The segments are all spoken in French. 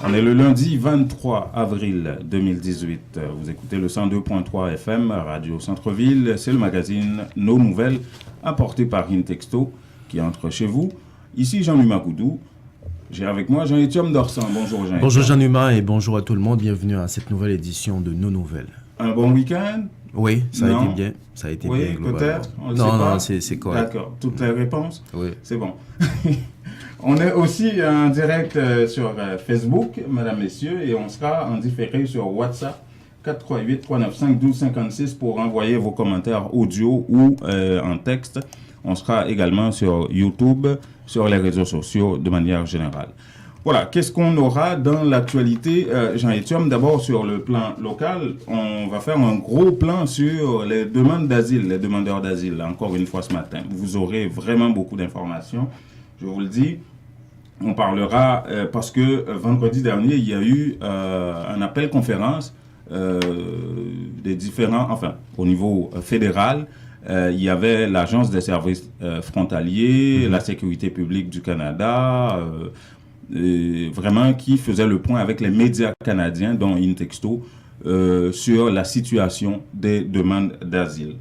On est le lundi 23 avril 2018. Vous écoutez le 102.3 FM, Radio Centre-Ville. C'est le magazine Nos Nouvelles, apporté par Intexto, qui entre chez vous. Ici Jean-Numa Goudou. J'ai avec moi Jean-Étienne Dorsan. Bonjour Jean-Étienne. Bonjour Jean-Numa et bonjour à tout le monde. Bienvenue à cette nouvelle édition de Nos Nouvelles. Un bon week-end? Oui, ça a été bien. Ça a été bien globalement. Peut-être? Non, c'est correct. D'accord. Toutes les réponses? Oui. C'est bon. On est aussi en direct sur Facebook, mesdames, messieurs, et on sera en différé sur WhatsApp 438-395-1256 pour envoyer vos commentaires audio ou en texte. On sera également sur YouTube, sur les réseaux sociaux de manière générale. Voilà, qu'est-ce qu'on aura dans l'actualité, Jean-Étienne? D'abord, sur le plan local, on va faire un gros plan sur les demandes d'asile, les demandeurs d'asile, encore une fois ce matin. Vous aurez vraiment beaucoup d'informations, je vous le dis. On parlera, parce que vendredi dernier, il y a eu un appel conférence des différents, enfin, au niveau fédéral, il y avait l'Agence des services frontaliers, la Sécurité publique du Canada, vraiment qui faisait le point avec les médias canadiens, dont Intexto, sur la situation des demandes d'asile.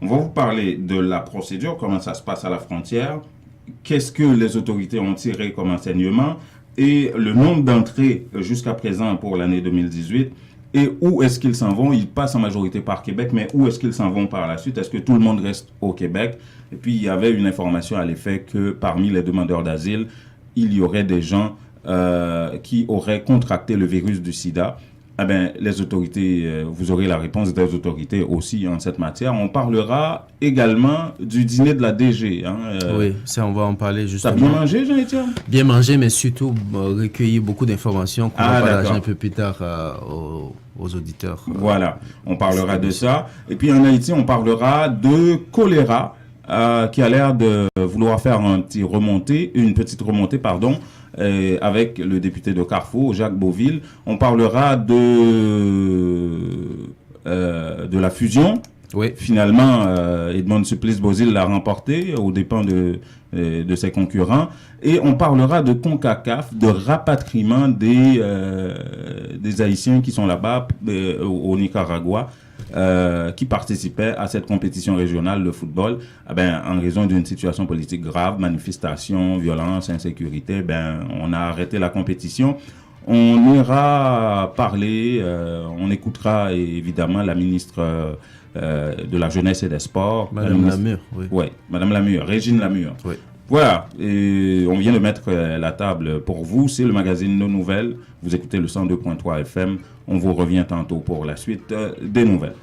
On va vous parler de la procédure, comment ça se passe à la frontière, qu'est-ce que les autorités ont tiré comme enseignement et le nombre d'entrées jusqu'à présent pour l'année 2018 et où est-ce qu'ils s'en vont. Ils passent en majorité par Québec, mais où est-ce qu'ils s'en vont par la suite? Est-ce que tout le monde reste au Québec? Et puis, il y avait une information à l'effet que parmi les demandeurs d'asile, il y aurait des gens qui auraient contracté le virus du sida. Eh bien, les autorités, vous aurez la réponse des autorités aussi en cette matière. On parlera également du dîner de la DG. Oui, ça, on va en parler justement. T'as bien mangé, Jean-Étienne? Bien mangé, mais surtout recueillir beaucoup d'informations qu'on va partager un peu plus tard aux auditeurs. Voilà, on parlera de ça. Et puis en Haïti, on parlera de choléra qui a l'air de vouloir faire une petite remontée, avec le député de Carrefour, Jacques Beauville. On parlera de la fusion. Oui. Finalement, Edmond Supplice-Bozil l'a remporté aux dépens de ses concurrents. Et on parlera de CONCACAF, de rapatriement des Haïtiens qui sont là-bas au Nicaragua, qui participaient à cette compétition régionale de football. En raison d'une situation politique grave, manifestations, violences, insécurité, on a arrêté la compétition. On ira parler, on écoutera évidemment la ministre de la Jeunesse et des Sports. Madame Lamure, oui. Oui, Madame Lamure, Régine Lamure. Oui. Voilà, et on vient de mettre la table pour vous. C'est le magazine Nos Nouvelles. Vous écoutez le 102.3 FM. On vous revient tantôt pour la suite des nouvelles.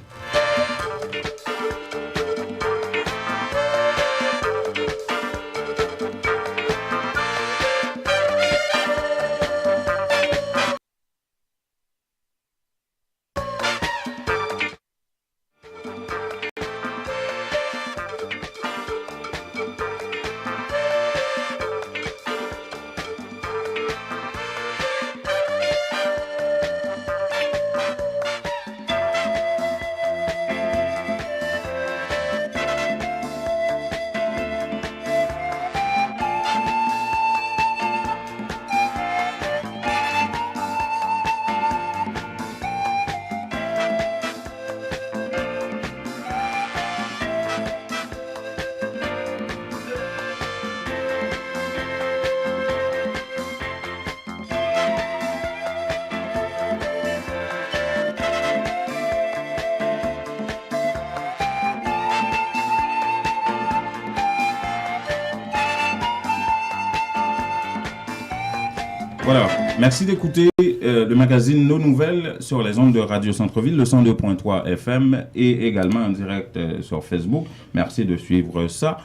Voilà, merci d'écouter le magazine Nos Nouvelles sur les ondes de Radio Centre-Ville, le 102.3 FM et également en direct sur Facebook. Merci de suivre ça.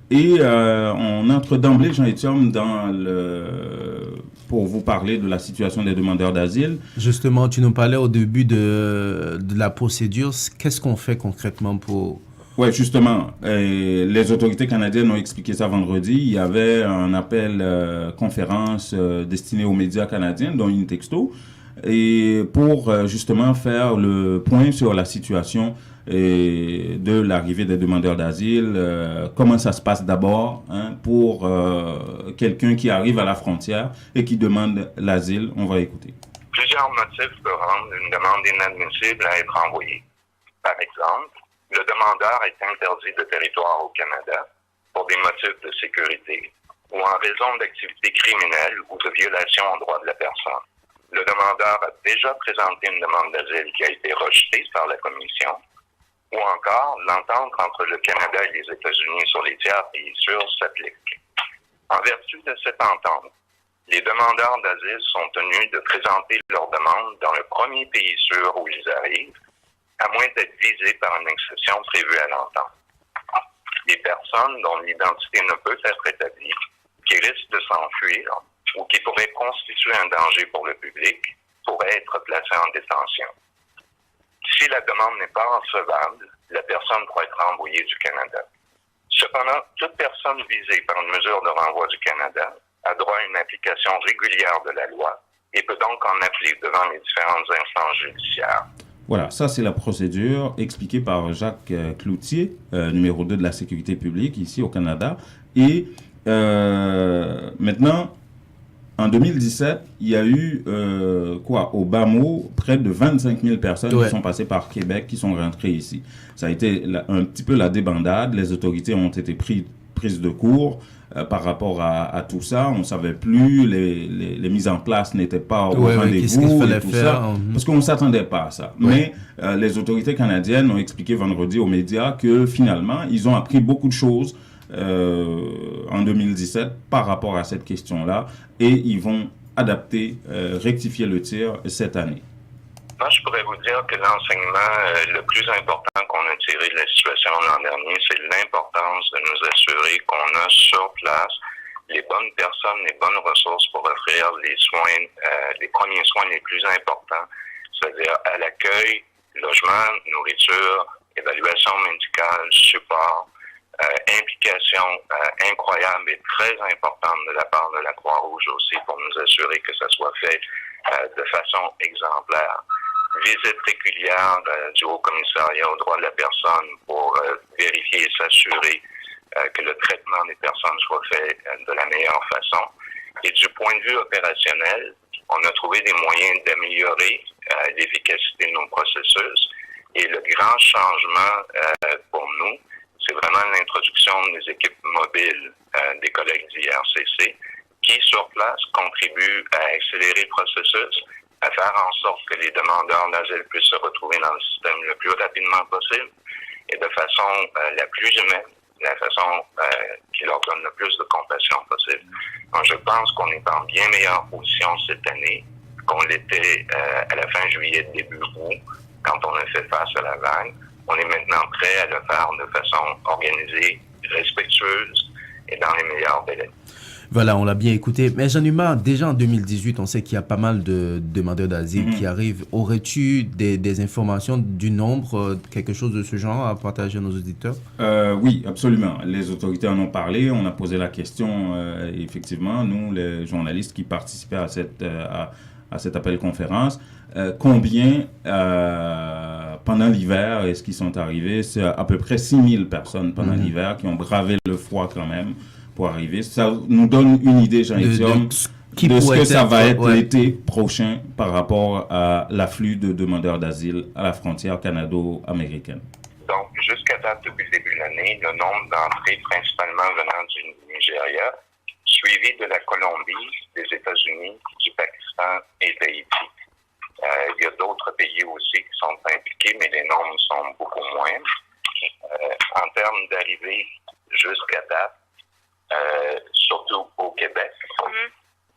Et on entre d'emblée, Jean-Étienne, pour vous parler de la situation des demandeurs d'asile. Justement, tu nous parlais au début de la procédure. Qu'est-ce qu'on fait concrètement pour... Oui, justement, les autorités canadiennes ont expliqué ça vendredi. Il y avait un appel conférence destiné aux médias canadiens, dont Intexto, et pour justement faire le point sur la situation de l'arrivée des demandeurs d'asile, comment ça se passe d'abord pour quelqu'un qui arrive à la frontière et qui demande l'asile. On va écouter. Plusieurs motifs peuvent rendre une demande inadmissible à être envoyée. Par exemple, le demandeur est interdit de territoire au Canada pour des motifs de sécurité ou en raison d'activités criminelles ou de violations aux droits de la personne. Le demandeur a déjà présenté une demande d'asile qui a été rejetée par la Commission, ou encore l'entente entre le Canada et les États-Unis sur les tiers pays sûrs s'applique. En vertu de cette entente, les demandeurs d'asile sont tenus de présenter leur demande dans le premier pays sûr où ils arrivent, à moins d'être visés par une exception prévue à l'entente. Les personnes dont l'identité ne peut être établie, qui risquent de s'enfuir ou qui pourraient constituer un danger pour le public, pourraient être placées en détention. Si la demande n'est pas recevable, la personne pourra être renvoyée du Canada. Cependant, toute personne visée par une mesure de renvoi du Canada a droit à une application régulière de la loi et peut donc en appeler devant les différentes instances judiciaires. Voilà, ça c'est la procédure expliquée par Jacques Cloutier, numéro 2 de la sécurité publique ici au Canada. Et maintenant, en 2017, il y a eu, au bas mot, près de 25 000 personnes qui sont passées par Québec, qui sont rentrées ici. Ça a été un petit peu la débandade. Les autorités ont été prises de court par rapport à tout ça. On ne savait plus, les mises en place n'étaient pas au rendez-vous et tout ça, parce qu'on ne s'attendait pas à ça. Mais les autorités canadiennes ont expliqué vendredi aux médias que finalement, ils ont appris beaucoup de choses en 2017 par rapport à cette question-là et ils vont adapter, rectifier le tir cette année. Moi, je pourrais vous dire que l'enseignement le plus important qu'on a tiré de la situation l'an dernier, c'est l'importance de nous assurer qu'on a sur place les bonnes personnes, les bonnes ressources pour offrir les soins, les premiers soins les plus importants, c'est-à-dire à l'accueil, logement, nourriture, évaluation médicale, support, implication incroyable et très importante de la part de la Croix-Rouge aussi pour nous assurer que ça soit fait de façon exemplaire. Visite régulière du Haut-Commissariat aux droits de la personne pour vérifier et s'assurer que le traitement des personnes soit fait de la meilleure façon. Et du point de vue opérationnel, on a trouvé des moyens d'améliorer l'efficacité de nos processus. Et le grand changement pour nous, c'est vraiment l'introduction des équipes mobiles des collègues d'IRCC qui, sur place, contribuent à accélérer le processus, à faire en sorte que les demandeurs d'asile puissent se retrouver dans le système le plus rapidement possible et de façon la plus humaine, la façon qui leur donne le plus de compassion possible. Donc, je pense qu'on est en bien meilleure position cette année qu'on l'était à la fin juillet, début août, quand on a fait face à la vague. On est maintenant prêt à le faire de façon organisée, respectueuse et dans les meilleurs délais. Voilà, on l'a bien écouté. Mais Jean-Huma, déjà en 2018, on sait qu'il y a pas mal de demandeurs d'asile qui arrivent. Aurais-tu des informations du nombre, quelque chose de ce genre à partager à nos auditeurs? Oui, absolument. Les autorités en ont parlé. On a posé la question, effectivement, nous, les journalistes qui participaient à cette appel-conférence, combien, pendant l'hiver, est-ce qu'ils sont arrivés? C'est à peu près 6 000 personnes pendant l'hiver qui ont bravé le froid quand même pour arriver. Ça nous donne une idée, Jean-Étienne, de ce que ça va être l'été prochain par rapport à l'afflux de demandeurs d'asile à la frontière canado-américaine. Donc, jusqu'à date, depuis le début de l'année, le nombre d'entrées principalement venant du Nigeria, suivi de la Colombie, des États-Unis, du Pakistan et d'Haïti. Il y a d'autres pays aussi qui sont impliqués, mais les nombres sont beaucoup moindres. En termes d'arrivée jusqu'à date, surtout au Québec.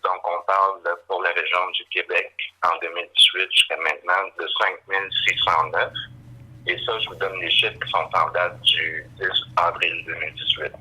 Donc, on parle pour la région du Québec en 2018 jusqu'à maintenant de 5 609. Et ça, je vous donne les chiffres qui sont en date du 10 avril 2018.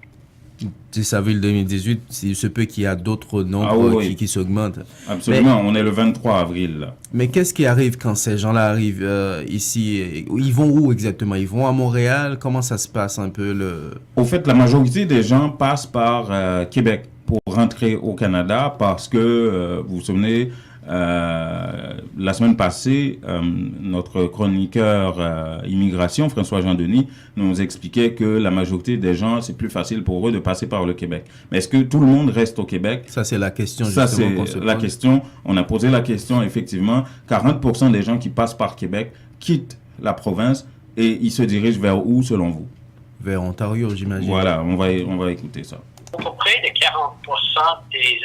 10 avril 2018, il se peut qu'il y a d'autres nombres qui s'augmentent. Absolument, on est le 23 avril. Là. Mais qu'est-ce qui arrive quand ces gens-là arrivent ici? Ils vont où exactement? Ils vont à Montréal? Comment ça se passe un peu? Au fait, la majorité des gens passent par Québec pour rentrer au Canada parce que, vous vous souvenez, La semaine passée, notre chroniqueur immigration, François-Jean Denis, nous expliquait que la majorité des gens, c'est plus facile pour eux de passer par le Québec. Mais est-ce que tout le monde reste au Québec? Ça, c'est la question Ça, justement qu'on c'est se la pose. question. On a posé la question, effectivement. 40% des gens qui passent par Québec quittent la province et ils se dirigent vers où, selon vous? Vers Ontario, j'imagine. Voilà, on va écouter ça. À peu près de 40% des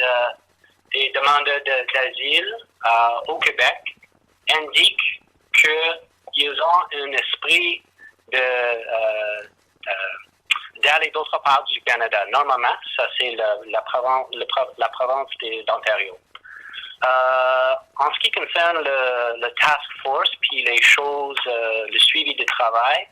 demandeurs d'asile au Québec indiquent qu'ils ont un esprit d'aller d'autre part du Canada. Normalement, ça c'est la province d'Ontario. En ce qui concerne le task force puis les choses, le suivi du travail,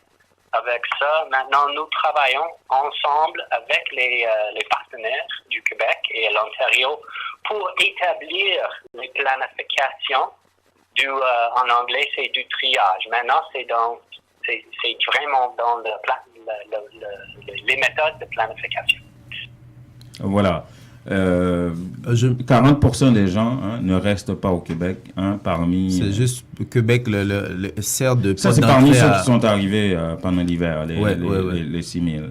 avec ça, maintenant nous travaillons ensemble avec les partenaires du Québec et l'Ontario pour établir les planifications en anglais c'est du triage. Maintenant c'est vraiment dans les méthodes de planification. Voilà. 40% des gens ne restent pas au Québec, parmi... C'est juste Québec le sert de... Ça, c'est parmi ceux qui sont arrivés pendant l'hiver, les 6 000.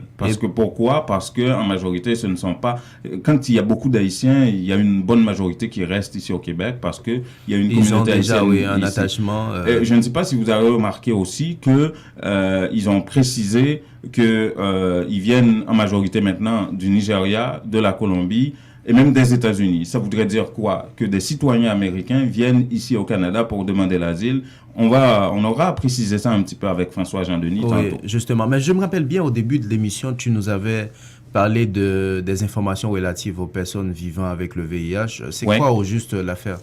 Pourquoi? Parce qu'en majorité, ce ne sont pas... Quand il y a beaucoup d'Haïtiens, il y a une bonne majorité qui reste ici au Québec parce qu'il y a une communauté haïtienne. Ils ont déjà un attachement... Je ne sais pas si vous avez remarqué aussi qu'ils ont précisé qu'ils viennent en majorité maintenant du Nigeria, de la Colombie, et même des États-Unis. Ça voudrait dire quoi? Que des citoyens américains viennent ici au Canada pour demander l'asile. On aura précisé ça un petit peu avec François-Jean Denis tantôt. Justement. Mais je me rappelle bien, au début de l'émission, tu nous avais parlé des informations relatives aux personnes vivant avec le VIH. C'est quoi au juste l'affaire?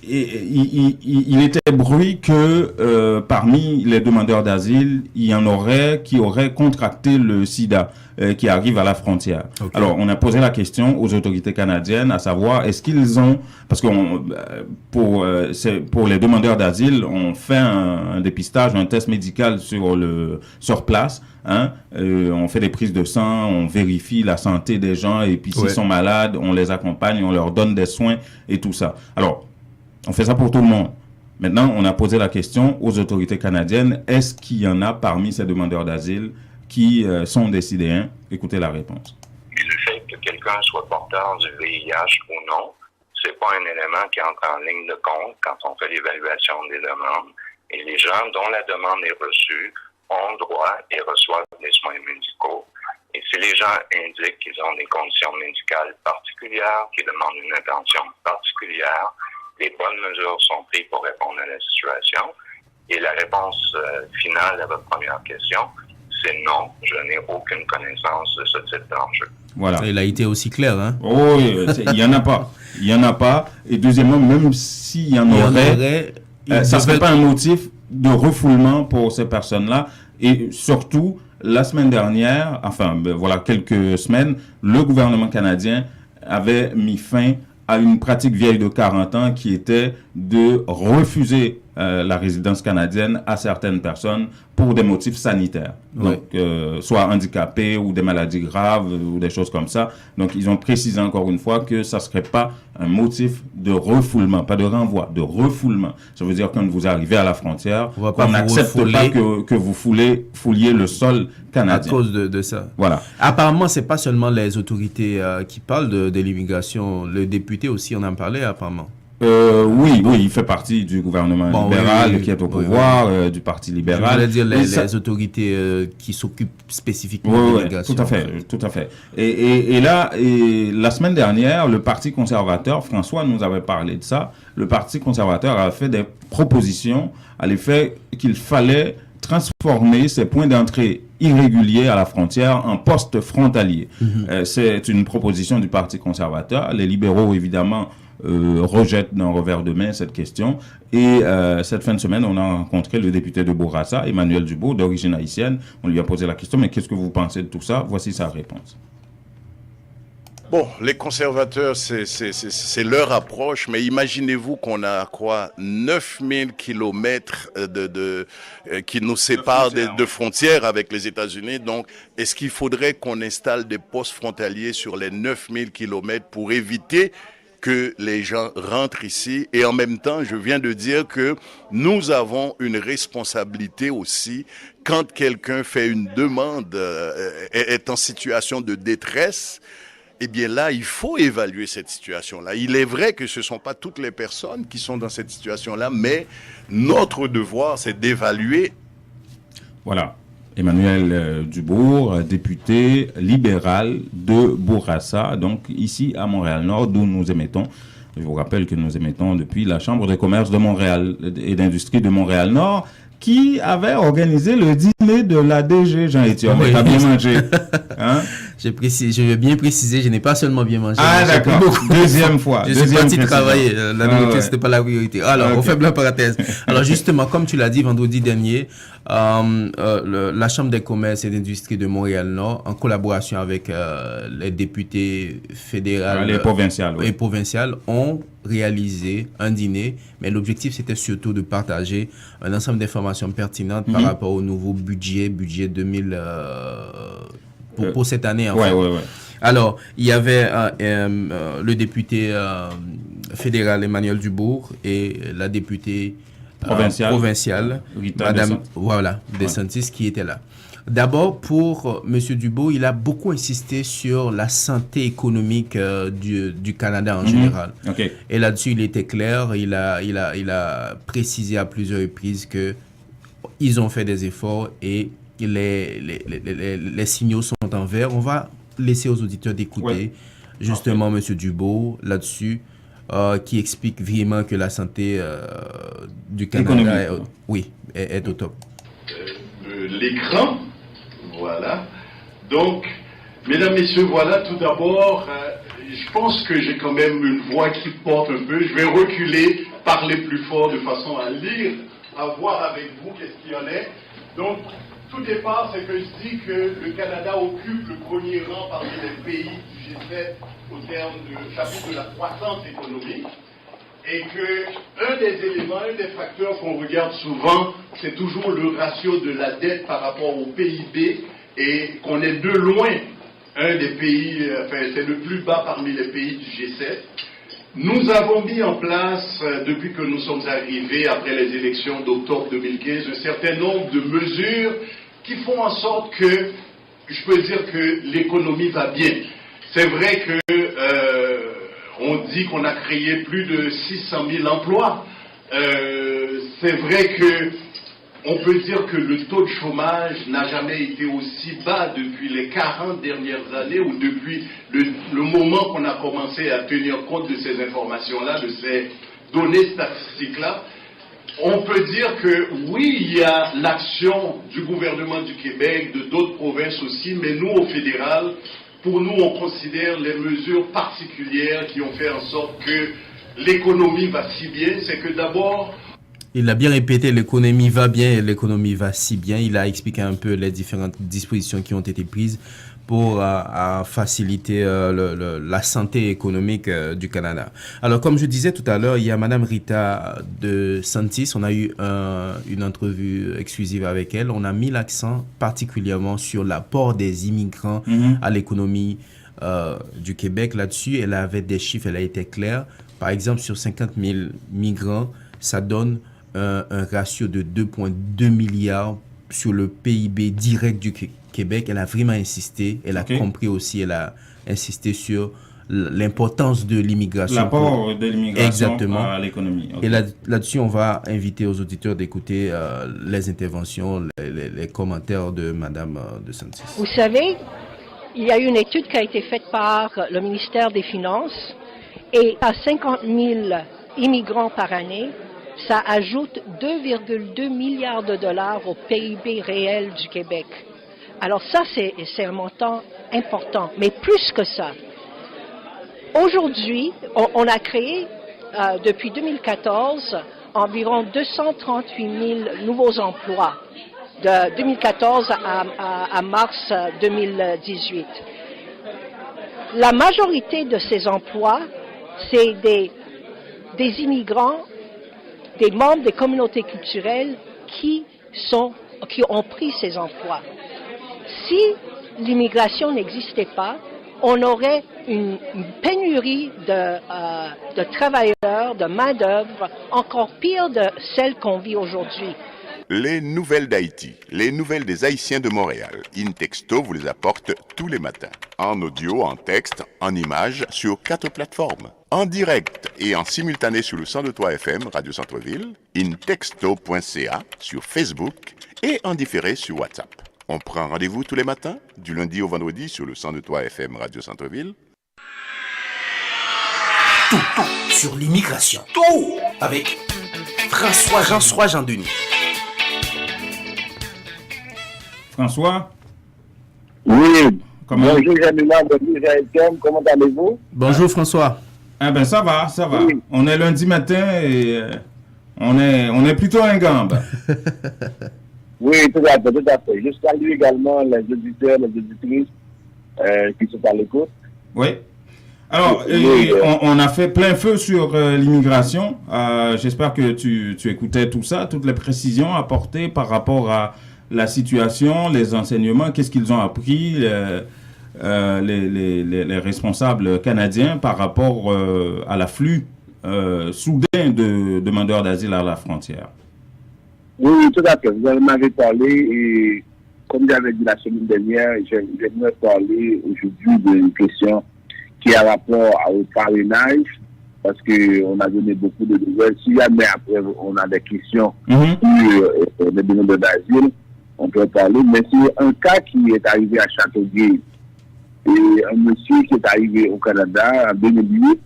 Il était bruit que parmi les demandeurs d'asile, il y en aurait qui auraient contracté le sida qui arrive à la frontière. Okay. Alors, on a posé la question aux autorités canadiennes à savoir est-ce qu'ils ont... Parce que pour les demandeurs d'asile, on fait un dépistage, un test médical sur place. On fait des prises de sang, on vérifie la santé des gens et puis s'ils sont malades, on les accompagne, on leur donne des soins et tout ça. Alors, on fait ça pour tout le monde. Maintenant, on a posé la question aux autorités canadiennes, est-ce qu'il y en a parmi ces demandeurs d'asile qui sont des Sidéens? Écoutez la réponse. Et le fait que quelqu'un soit porteur du VIH ou non, c'est pas un élément qui entre en ligne de compte quand on fait l'évaluation des demandes. Et les gens dont la demande est reçue ont droit et reçoivent des soins médicaux. Et si les gens indiquent qu'ils ont des conditions médicales particulières, qui demandent une attention particulière, les bonnes mesures sont prises pour répondre à la situation. Et la réponse finale à votre première question, c'est non, je n'ai aucune connaissance de ce type d'enjeu. Voilà. Il a été aussi clair, hein? Oh, il n'y en a pas. Il n'y en a pas. Et deuxièmement, même s'il y en aurait, ça ne serait pas un motif de refoulement pour ces personnes-là. Et surtout, la semaine dernière, quelques semaines, le gouvernement canadien avait mis fin à une pratique vieille de 40 ans qui était de refuser la résidence canadienne à certaines personnes pour des motifs sanitaires. Donc, soit handicapés ou des maladies graves ou des choses comme ça. Donc, ils ont précisé encore une fois que ça ne serait pas un motif de refoulement, pas de renvoi, de refoulement. Ça veut dire quand vous arrivez à la frontière, on n'accepte pas que vous fouliez le sol canadien. À cause de ça. Voilà. Apparemment, ce n'est pas seulement les autorités qui parlent de l'immigration. Le député aussi en a parlé, apparemment. Oui, il fait partie du gouvernement libéral qui est au pouvoir, du Parti libéral. Je voulais dire les autorités qui s'occupent spécifiquement de l'immigration. Tout à fait. Et là, la semaine dernière, le Parti conservateur, François nous avait parlé de ça, le Parti conservateur a fait des propositions à l'effet qu'il fallait transformer ces points d'entrée irréguliers à la frontière en postes frontaliers. C'est une proposition du Parti conservateur. Les libéraux, évidemment, rejette d'un revers de main cette question. Et cette fin de semaine, on a rencontré le député de Bourassa, Emmanuel Dubois, d'origine haïtienne. On lui a posé la question, mais qu'est-ce que vous pensez de tout ça? Voici sa réponse. Bon, les conservateurs, c'est leur approche, mais imaginez-vous qu'on a 9000 kilomètres qui nous séparent de frontières avec les États-Unis. Donc, est-ce qu'il faudrait qu'on installe des postes frontaliers sur les 9000 kilomètres pour éviter que les gens rentrent ici. Et en même temps, je viens de dire que nous avons une responsabilité aussi quand quelqu'un fait une demande, est en situation de détresse. Eh bien là, il faut évaluer cette situation-là. Il est vrai que ce ne sont pas toutes les personnes qui sont dans cette situation-là, mais notre devoir, c'est d'évaluer. Voilà. Emmanuel Dubourg, député libéral de Bourassa, donc ici à Montréal-Nord, d'où nous émettons. Je vous rappelle que nous émettons depuis la Chambre de commerce de Montréal et d'industrie de Montréal-Nord, qui avait organisé le dîner de la DG, Jean-Étienne. Oui. T'as bien mangé, hein? Je veux bien préciser, je n'ai pas seulement bien mangé. Ah, d'accord. Deuxième fois. Je suis parti travailler. La nourriture, c'était pas la priorité. Alors, Okay. on ferme la parenthèse. Alors, justement, comme tu l'as dit vendredi dernier, la Chambre des commerces et d'industrie de Montréal-Nord, en collaboration avec les députés fédéraux Les provinciales, ont réalisé un dîner, mais l'objectif, c'était surtout de partager un ensemble d'informations pertinentes par rapport au nouveau budget 2000, pour cette année. Ouais. Alors, il y avait le député fédéral Emmanuel Dubourg et la députée provinciale Madame DeSantis qui était là. D'abord, pour M. Dubourg, il a beaucoup insisté sur la santé économique du Canada en général. Okay. Et là-dessus, il était clair. Il a précisé à plusieurs reprises que ils ont fait des efforts et les signaux sont en vert. On va laisser aux auditeurs d'écouter justement M. Dubourg là-dessus, qui explique vraiment que la santé du Canada est au top. L'écran, voilà. Donc, mesdames, messieurs, voilà, tout d'abord, je pense que j'ai quand même une voix qui porte un peu. Je vais reculer, parler plus fort de façon à lire, à voir avec vous qu'est-ce qu'il y en est. Donc, tout départ, c'est que je dis que le Canada occupe le premier rang parmi les pays du G7 au terme du chapitre de la croissance économique. Et qu'un des éléments, un des facteurs qu'on regarde souvent, c'est toujours le ratio de la dette par rapport au PIB, et qu'on est de loin un des pays, c'est le plus bas parmi les pays du G7. Nous avons mis en place, depuis que nous sommes arrivés après les élections d'octobre 2015, un certain nombre de mesures qui font en sorte que, je peux dire que l'économie va bien. C'est vrai que on dit qu'on a créé plus de 600 000 emplois. C'est vrai que on peut dire que le taux de chômage n'a jamais été aussi bas depuis les 40 dernières années ou depuis le moment qu'on a commencé à tenir compte de ces informations-là, de ces données statistiques-là. On peut dire que oui, il y a l'action du gouvernement du Québec, de d'autres provinces aussi, mais nous, au fédéral, pour nous, on considère les mesures particulières qui ont fait en sorte que l'économie va si bien. C'est que d'abord... Il a bien répété, l'économie va bien et l'économie va si bien. Il a expliqué un peu les différentes dispositions qui ont été prises pour faciliter la santé économique du Canada. Alors, comme je disais tout à l'heure, il y a Madame Rita DeSantis. On a eu une entrevue exclusive avec elle. On a mis l'accent particulièrement sur l'apport des immigrants à l'économie du Québec. Là-dessus, elle avait des chiffres, elle a été claire. Par exemple, sur 50 000 migrants, ça donne un ratio de 2,2 milliards sur le PIB direct du Québec. Elle a vraiment insisté, elle a compris aussi, elle a insisté sur l'importance de l'immigration. L'apport de l'immigration à l'économie. Et là-dessus, on va inviter aux auditeurs d'écouter les interventions, les commentaires de Madame DeSantis. Vous savez, il y a eu une étude qui a été faite par le ministère des Finances et à 50 000 immigrants par année, ça ajoute 2,2 milliards de dollars au PIB réel du Québec. Alors ça, c'est un montant important, mais plus que ça. Aujourd'hui, on a créé, depuis 2014, environ 238 000 nouveaux emplois, de 2014 à mars 2018. La majorité de ces emplois, c'est des immigrants, des membres des communautés culturelles qui ont pris ces emplois. Si l'immigration n'existait pas, on aurait une pénurie de travailleurs, de main-d'œuvre, encore pire de celle qu'on vit aujourd'hui. Les nouvelles d'Haïti, les nouvelles des Haïtiens de Montréal. InTexto vous les apporte tous les matins. En audio, en texte, en images, sur 4 plateformes. En direct et en simultané sur le 102.3 FM Radio Centre-Ville, intexto.ca sur Facebook et en différé sur WhatsApp. On prend rendez-vous tous les matins, du lundi au vendredi sur le 102.3 FM Radio Centre-Ville. Tout sur l'immigration. Tout avec François Jean Denis. François? Oui. Bonjour Jamila, bonjour Jean-Etienne, comment allez-vous? Bonjour François. Ah ben ça va. Oui. On est lundi matin et on est plutôt un gambe. Oui, tout à fait. Je salue également les auditeurs, les auditrices qui sont à l'écoute. Oui. Alors, on a fait plein feu sur l'immigration. J'espère que tu écoutais tout ça, toutes les précisions apportées par rapport à la situation, les enseignements, qu'est-ce qu'ils ont appris, les responsables canadiens par rapport à l'afflux soudain de demandeurs d'asile à la frontière. Oui, tout à fait. Vous m'avez parlé et comme j'avais dit la semaine dernière, j'aimerais parler aujourd'hui d'une question qui a rapport au parrainage parce qu'on a donné beaucoup de nouvelles. Si jamais après on a des questions sur les demandeurs d'asile, on peut parler, mais c'est un cas qui est arrivé à Châteauguay. Et un monsieur qui est arrivé au Canada en 2008,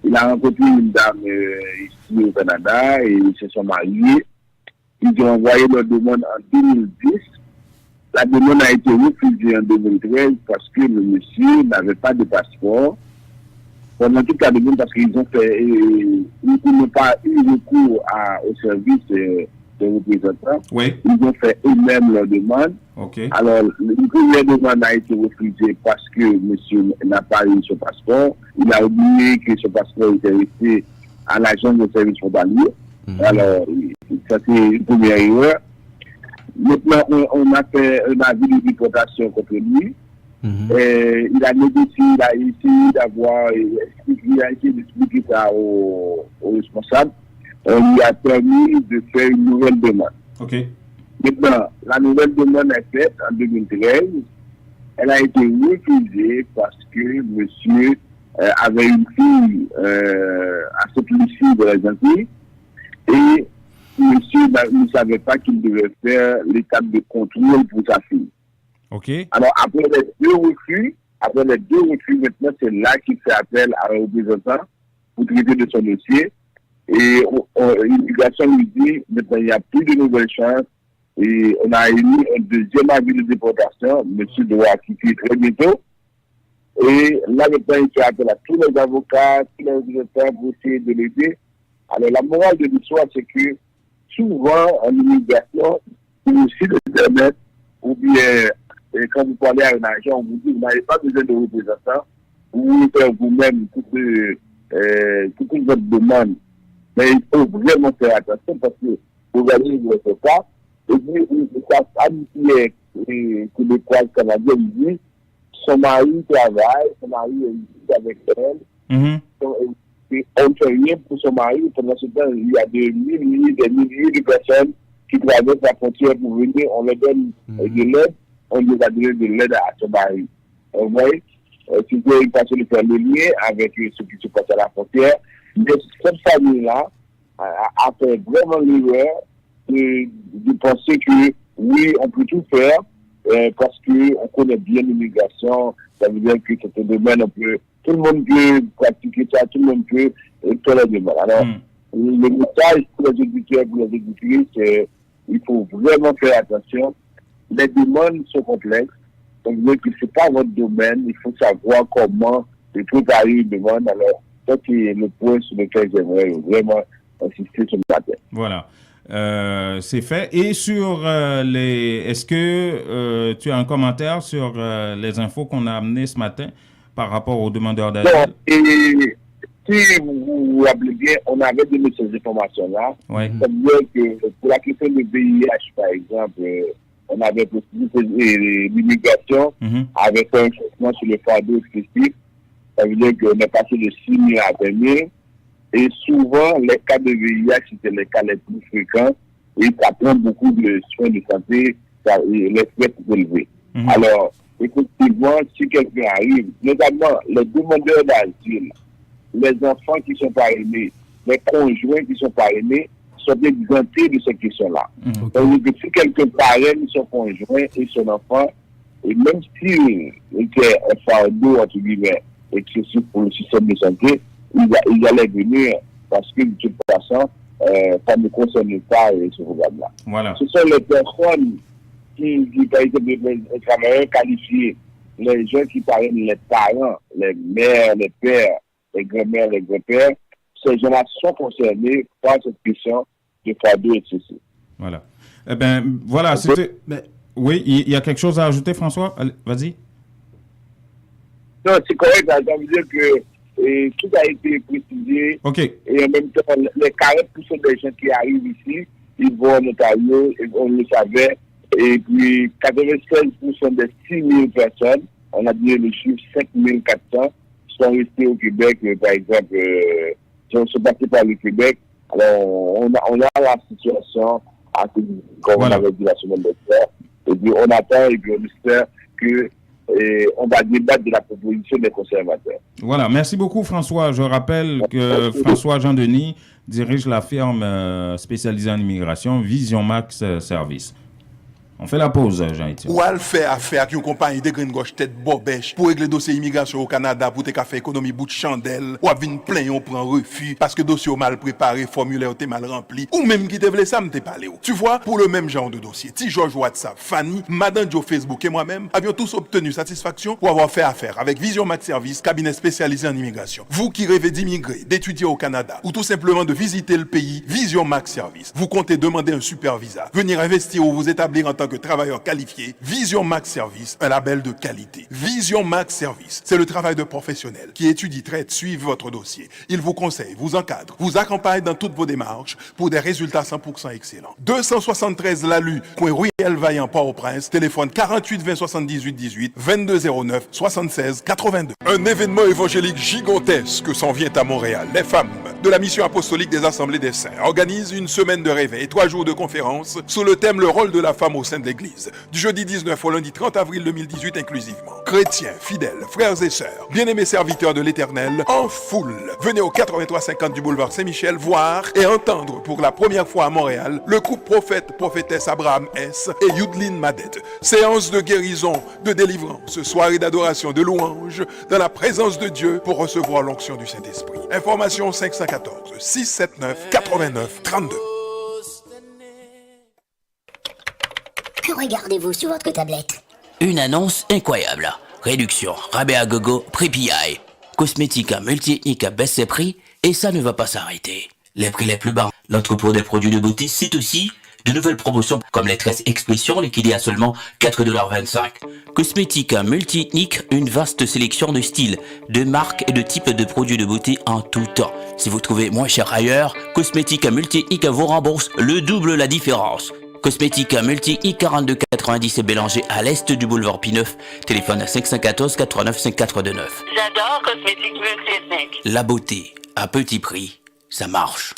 il a rencontré une dame ici au Canada et ils se sont mariés. Ils ont envoyé leur demande en 2010. La demande a été refusée en 2013 parce que le monsieur n'avait pas de passeport. Pendant toute la demande, parce qu'ils ont fait, ils n'ont pas eu recours au service des représentants. Oui. Ils ont fait eux-mêmes leur demande. Okay. Alors, une première demande a été refusée parce que monsieur n'a pas eu son passeport. Il a oublié que son passeport était resté à l'agence de service frontalier. Alors, ça c'est une première erreur. Maintenant, on a fait un avis de déportation contre lui. Il a négocié, il a essayé d'avoir, il a essayé d'expliquer ça aux responsables. On lui a permis de faire une nouvelle demande. Okay. Maintenant, la nouvelle demande est faite en 2013. Elle a été refusée parce que monsieur avait une fille à cette lycée de la Antilles et monsieur ne savait pas qu'il devait faire l'étape de contrôle pour sa fille. Okay. Alors, après les deux refus, maintenant, c'est là qu'il fait appel à un représentant pour traiter de son dossier. Et l'immigration lui dit, maintenant, il n'y a plus de nouvelles chances. Et on a émis un deuxième avis de déportation. Monsieur doit quitter très bientôt. Et là, maintenant, il fait appel à tous les avocats, tous les représentants pour essayer de l'aider. Alors, la morale de l'histoire, c'est que souvent, en immigration, il aussi de permettre, ou bien, quand vous parlez à un agent, on vous dit, vous n'avez pas besoin de représentants, vous faites vous-même toute votre demande. Mais il faut vraiment faire attention parce que vous allez votre cas, et puis, sa femme qui est québécoise canadienne dit, son mari travaille, son mari est avec elle, et on ne fait rien pour son mari. Pendant ce temps, il y a des milliers de personnes qui traversent la frontière pour venir, on leur donne de l'aide, on lui a donné de l'aide à son mari. Vous voyez, si vous avez passé le faire le lien avec ce qui se passe à la frontière, mais cette famille-là a fait vraiment l'erreur de penser que oui, on peut tout faire parce qu'on connaît bien l'immigration. Ça veut dire que c'est un domaine, tout le monde peut pratiquer ça, tout le monde peut faire la demande. Alors, le message pour les auditeurs, pour les auditrices, c'est il faut vraiment faire attention. Les demandes sont complexes. Donc, ce n'est pas votre domaine. Il faut savoir comment préparer une demande. Alors, ça, c'est le point sur lequel j'aimerais vraiment insister ce matin. Voilà. C'est fait. Et sur est-ce que tu as un commentaire sur les infos qu'on a amenées ce matin par rapport aux demandeurs d'asile? Bon, et si vous vous rappelez bien, on avait donné ces informations-là. Ouais. Ça veut dire que pour la question du VIH, par exemple, on avait possibilité l'immigration avec un changement sur le fardeau excessif. Ça veut dire qu'on est passé de 6 000 à 20 000. Et souvent, les cas de VIH, c'était les cas les plus fréquents. Et ça prend beaucoup de soins de santé, les frais sont élevés. Alors, effectivement, si quelqu'un arrive, notamment les demandeurs d'asile, les enfants qui sont parrainés, les conjoints qui sont parrainés, sont exemptés de ces questions-là. Donc, si quelqu'un parraine son conjoint et son enfant, et même s'il était un fardeau, entre guillemets, excessif pour le système de santé, il allait venir parce que, de toute façon, ça ne concerne pas ce programme-là. Voilà. Ce sont les personnes qui par exemple, les travailleurs qualifiés, les gens qui parrainent les parents, les mères, les pères, les grand-mères, les grands-pères, ces gens-là sont concernés par cette question de fardeau excessif. Voilà. Eh bien, voilà, c'était... Oui, il y a quelque chose à ajouter, François? Allez, vas-y. Non, c'est correct, ça veut dire que tout a été précisé. OK. Et en même temps, les 40% des gens qui arrivent ici, ils vont en Ontario, et on le savait. Et puis, 96% des 6 000 personnes, on a dit le chiffre 5 400, sont restés au Québec, par exemple, sont passés par le Québec. Alors, on a la situation, comme on avait dit la semaine dernière. Et puis, on attend et puis on espère que on va débattre de la proposition des conservateurs. Voilà, merci beaucoup François. Je rappelle que François Jean-Denis dirige la firme spécialisée en immigration Vision Max Service. On fait la pause, Jean-Étienne. Ou à le faire affaire avec une compagnie de green gauche tête bobèche pour régler le dossier immigration au Canada pour te faire économie bout de chandelle ou à venir plein on prend refus parce que dossier mal préparé, formulaire t'es mal rempli ou même qui te voulait ça me t'es parlé. Tu vois, pour le même genre de dossier, T. George WhatsApp, Fanny, Madame Joe Facebook et moi-même avions tous obtenu satisfaction pour avoir fait affaire avec Vision Max Service, cabinet spécialisé en immigration. Vous qui rêvez d'immigrer, d'étudier au Canada ou tout simplement de visiter le pays, Vision Max Service. Vous comptez demander un super visa, venir investir ou vous établir en tant que travailleur qualifié, Vision Max Service, un label de qualité. Vision Max Service, c'est le travail de professionnels qui étudie, traite, suivent votre dossier. Il vous conseille, vous encadre, vous accompagne dans toutes vos démarches pour des résultats 100% excellents. 273 Lalu, coin Ruelle Vaillant, Port-au-Prince, téléphone 48 20 78 18, 2209 76 82. Un événement évangélique gigantesque s'en vient à Montréal. Les femmes de la mission apostolique des Assemblées des Saints organisent une semaine de réveil, 3 jours de conférences sous le thème le rôle de la femme au sein de l'Église. Du jeudi 19 au lundi 30 avril 2018 inclusivement. Chrétiens, fidèles, frères et sœurs, bien-aimés serviteurs de l'Éternel, en foule. Venez au 8350 du boulevard Saint-Michel voir et entendre pour la première fois à Montréal le couple prophétesse Abraham S. et Youdline Madette. Séance de guérison, de délivrance, soirée d'adoration, de louange, dans la présence de Dieu pour recevoir l'onction du Saint-Esprit. Information 514 679 89 32. Que regardez-vous sur votre tablette? Une annonce incroyable. Réduction, rabais à gogo, prix PI. Cosmética multi-ethnique à baisse ses prix et ça ne va pas s'arrêter. Les prix les plus bas. L'entrepôt des produits de beauté, c'est aussi de nouvelles promotions comme les tresses expression liquidées à seulement 4,25 $. Cosmética multi-ethnique, une vaste sélection de styles, de marques et de types de produits de beauté en tout temps. Si vous trouvez moins cher ailleurs, Cosmética multi-ethnique vous rembourse le double la différence. Cosmética multi-ethnique 42,90 et Bélanger à l'est du boulevard P9. Téléphone à 514 89 5429. J'adore Cosmétique multi-ethnique. La beauté à petit prix, ça marche.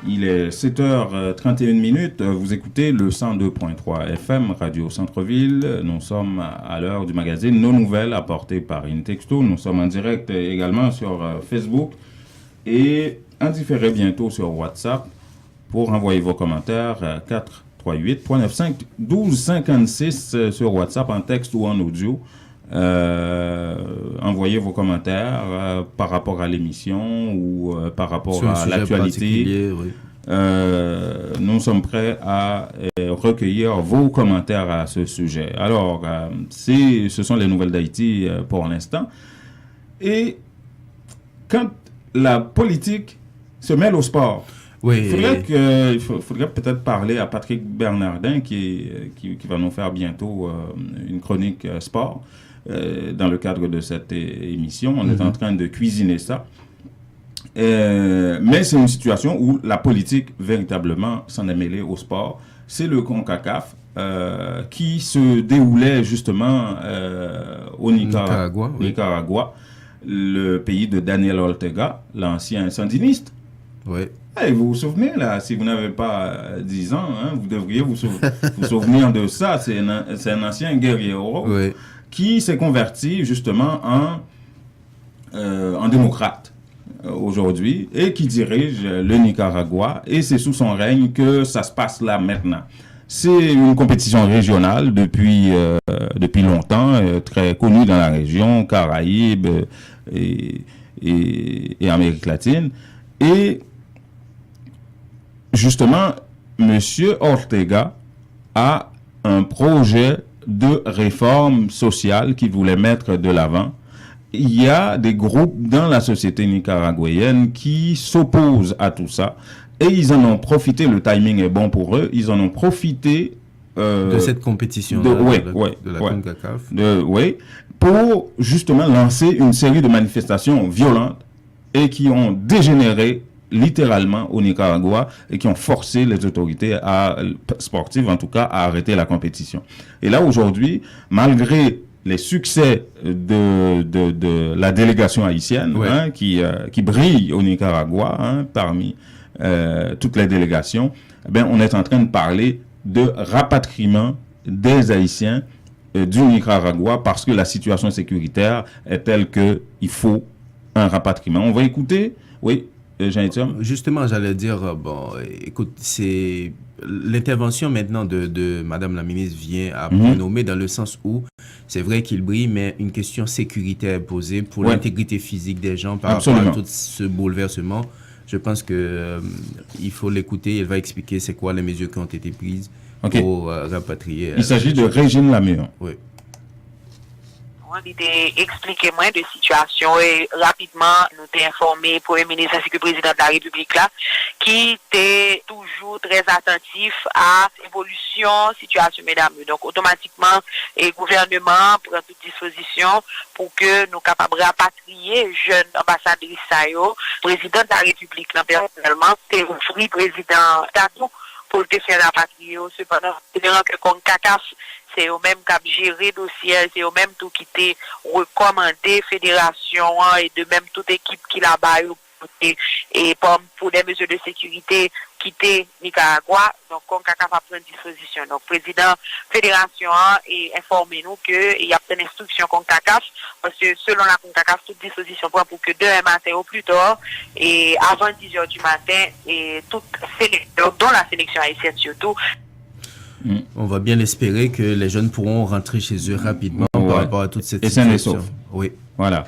Il est 7h31. Vous écoutez le 102.3 FM, Radio Centre-Ville. Nous sommes à l'heure du magazine Nos Nouvelles, apporté par Intexto. Nous sommes en direct également sur Facebook et en différé bientôt sur WhatsApp pour envoyer vos commentaires à 438 395 1256 sur WhatsApp en texte ou en audio. Envoyez vos commentaires par rapport à l'émission ou par rapport à l'actualité. Oui. nous sommes prêts à recueillir vos commentaires à ce sujet. Alors, ce sont les nouvelles d'Haïti pour l'instant. Et quand la politique se mêle au sport, oui, il faudrait peut-être parler à Patrick Bernardin qui va nous faire bientôt une chronique sport dans le cadre de cette émission. On est en train de cuisiner ça. Mais c'est une situation où la politique véritablement s'en est mêlée au sport. C'est le CONCACAF qui se déroulait justement au Nicaragua, le pays de Daniel Ortega, l'ancien sandiniste. Oui. Hey, vous vous souvenez, là, si vous n'avez pas 10 ans, hein, vous devriez vous souvenir de ça. C'est un ancien guerriero qui s'est converti justement en démocrate aujourd'hui et qui dirige le Nicaragua. Et c'est sous son règne que ça se passe là maintenant. C'est une compétition régionale depuis longtemps, très connue dans la région, Caraïbes et Amérique latine. Et justement, M. Ortega a un projet de réforme sociale qu'il voulait mettre de l'avant. Il y a des groupes dans la société nicaraguayenne qui s'opposent à tout ça. Et ils en ont profité, le timing est bon pour eux, ils en ont profité de cette compétition de la CONCACAF. Pour justement lancer une série de manifestations violentes et qui ont dégénéré littéralement au Nicaragua et qui ont forcé les autorités sportives, en tout cas, à arrêter la compétition. Et là, aujourd'hui, malgré les succès de la délégation haïtienne, qui brille au Nicaragua, parmi toutes les délégations, on est en train de parler de rapatriement des Haïtiens du Nicaragua parce que la situation sécuritaire est telle qu'il faut un rapatriement. On va écouter, Jean-Étienne. Justement, j'allais dire, écoute, c'est l'intervention maintenant de Madame la ministre vient à point nommé dans le sens où c'est vrai qu'il brille, mais une question sécuritaire est posée pour l'intégrité physique des gens par rapport à tout ce bouleversement. Je pense que il faut l'écouter. Elle va expliquer c'est quoi les mesures qui ont été prises pour rapatrier. Il s'agit de Régine Lamure. Oui. L'idée expliquer moins de situation et rapidement nous t'ai informé Premier ministre ainsi que président de la République là qui était toujours très attentif à l'évolution situation mesdames. Donc automatiquement le gouvernement prend toute disposition pour que nous capables de rapatrier jeunes ambassadrices Sayo, président de la République là personnellement c'est offert président Tatou pour le faire rapatrier cependant que CONCACAF c'est eux-mêmes qui gérer dossier, c'est eux-mêmes tout qui t'est recommandé fédération et de même toute équipe qui là-bas et pour des mesures de sécurité quitter Nicaragua. Donc CONCACAF a pris une disposition. Donc président fédération et informez-nous que il y a une instruction CONCACAF parce que selon la CONCACAF toute disposition pour que demain matin au plus tard et avant 10h du matin et toute sélection dont la sélection haïtienne surtout. On va bien espérer que les jeunes pourront rentrer chez eux rapidement par rapport à toute cette situation. Oui. Voilà.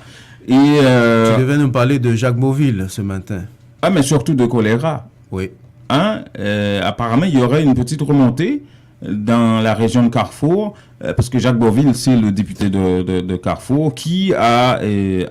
Et tu devais nous parler de Jacques Beauville ce matin. Ah, mais surtout de choléra. Oui. Apparemment, il y aurait une petite remontée dans la région de Carrefour, parce que Jacques Beauville, c'est le député de Carrefour, qui a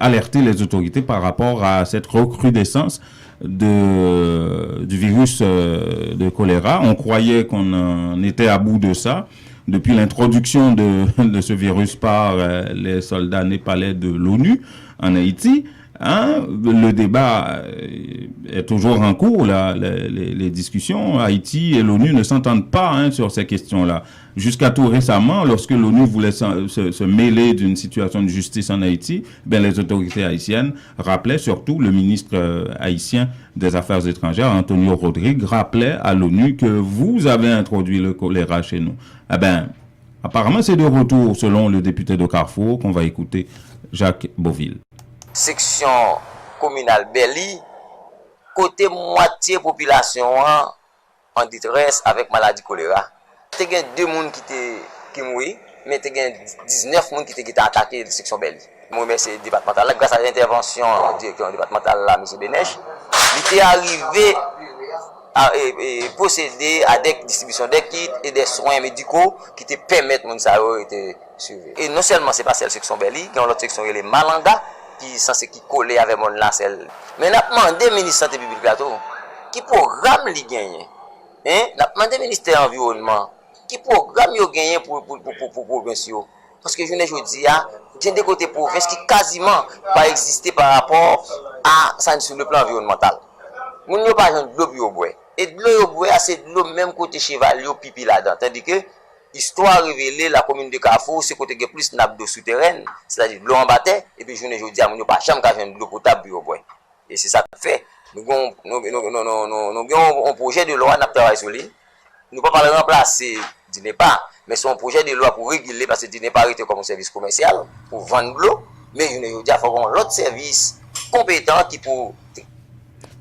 alerté les autorités par rapport à cette recrudescence du virus de choléra. On croyait qu'on en était à bout de ça depuis l'introduction de ce virus par les soldats népalais de l'ONU en Haïti. Le débat est toujours en cours, là, les discussions. Haïti et l'ONU ne s'entendent pas sur ces questions-là. Jusqu'à tout récemment, lorsque l'ONU voulait se mêler d'une situation de justice en Haïti, les autorités haïtiennes rappelaient, surtout le ministre haïtien des Affaires étrangères, Antonio Rodrigue, rappelait à l'ONU que vous avez introduit le choléra chez nous. Apparemment, c'est de retour, selon le député de Carrefour, qu'on va écouter, Jacques Beauville. Section communale Belly, côté moitié population en détresse avec maladie choléra. Il y a 2 personnes qui mourent, mais il y a 19 personnes qui ont attaqué la section Belly. Je remercie le départemental. Grâce à l'intervention du directeur départemental, M. Benèche, il est arrivé procéder à des distributions des kits et des soins médicaux qui te permettent de être suivi. Et non seulement c'est pas celle section Belli, qui ont l'autre section les Malanga qui censé qui coller avec mon là celle. Mais n'a demandé ministre santé publique là tout qui programme li gagner. Hein, n'a demandé ministère environnement qui programme yo gagner pour province yo. Parce que je ne dis a j'ai des côtés province qui quasiment pas exister par rapport à ça sur le plan environnemental. Moun yo pas de l'eau bio bois. Et de l'eau bois c'est de l'eau même côté cheval yo pipi là-dedans. Tandis que histoire révélée la commune de Carrefour c'est côté que plus nappe d'eau souterraine, c'est-à-dire de l'eau en bataille et puis je ne dis a moun yo pas jamais ka de l'eau potable bio bois. Et c'est ça qu'on fait. Nous avons un projet de loi n'a travaillé sur lui. Nous pas parler remplacer dîner pas, mais c'est un projet de loi pour réguler parce que dîner pas arrêté comme un service commercial pour vendre l'eau, mais je ne dis a faut l'autre service compétent qui pour.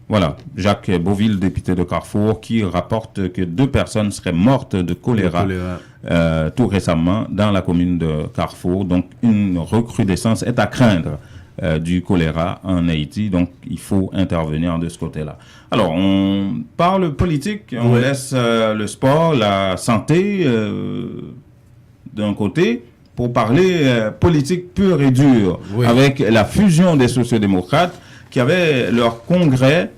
Voilà, Jacques Beauville, député de Carrefour, qui rapporte que 2 personnes seraient mortes de choléra tout récemment dans la commune de Carrefour. Donc, une recrudescence est à craindre du choléra en Haïti. Donc, il faut intervenir de ce côté-là. Alors, on parle politique, on laisse le sport, la santé d'un côté pour parler politique pure et dure avec la fusion des sociodémocrates qui avaient leur congrès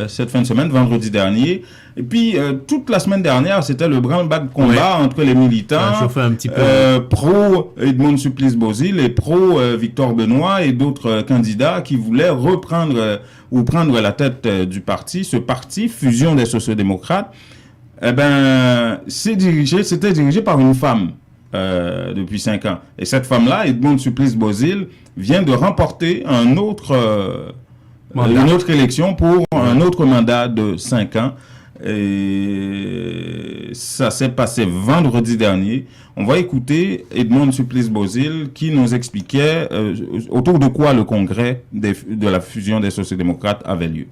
cette fin de semaine, vendredi dernier. Et puis, toute la semaine dernière, c'était le branle-bas de combat entre les militants pro Edmond Supplice-Bozil et pro Victor Benoît et d'autres candidats qui voulaient reprendre ou prendre la tête du parti. Ce parti, Fusion des sociodémocrates, c'était dirigé par une femme depuis 5 ans. Et cette femme-là, Edmond Supplice-Bozil, vient de remporter une autre élection pour un autre mandat de 5 ans. Et ça s'est passé vendredi dernier. On va écouter Edmond Supplice-Bozil qui nous expliquait autour de quoi le congrès de la fusion des sociodémocrates avait lieu.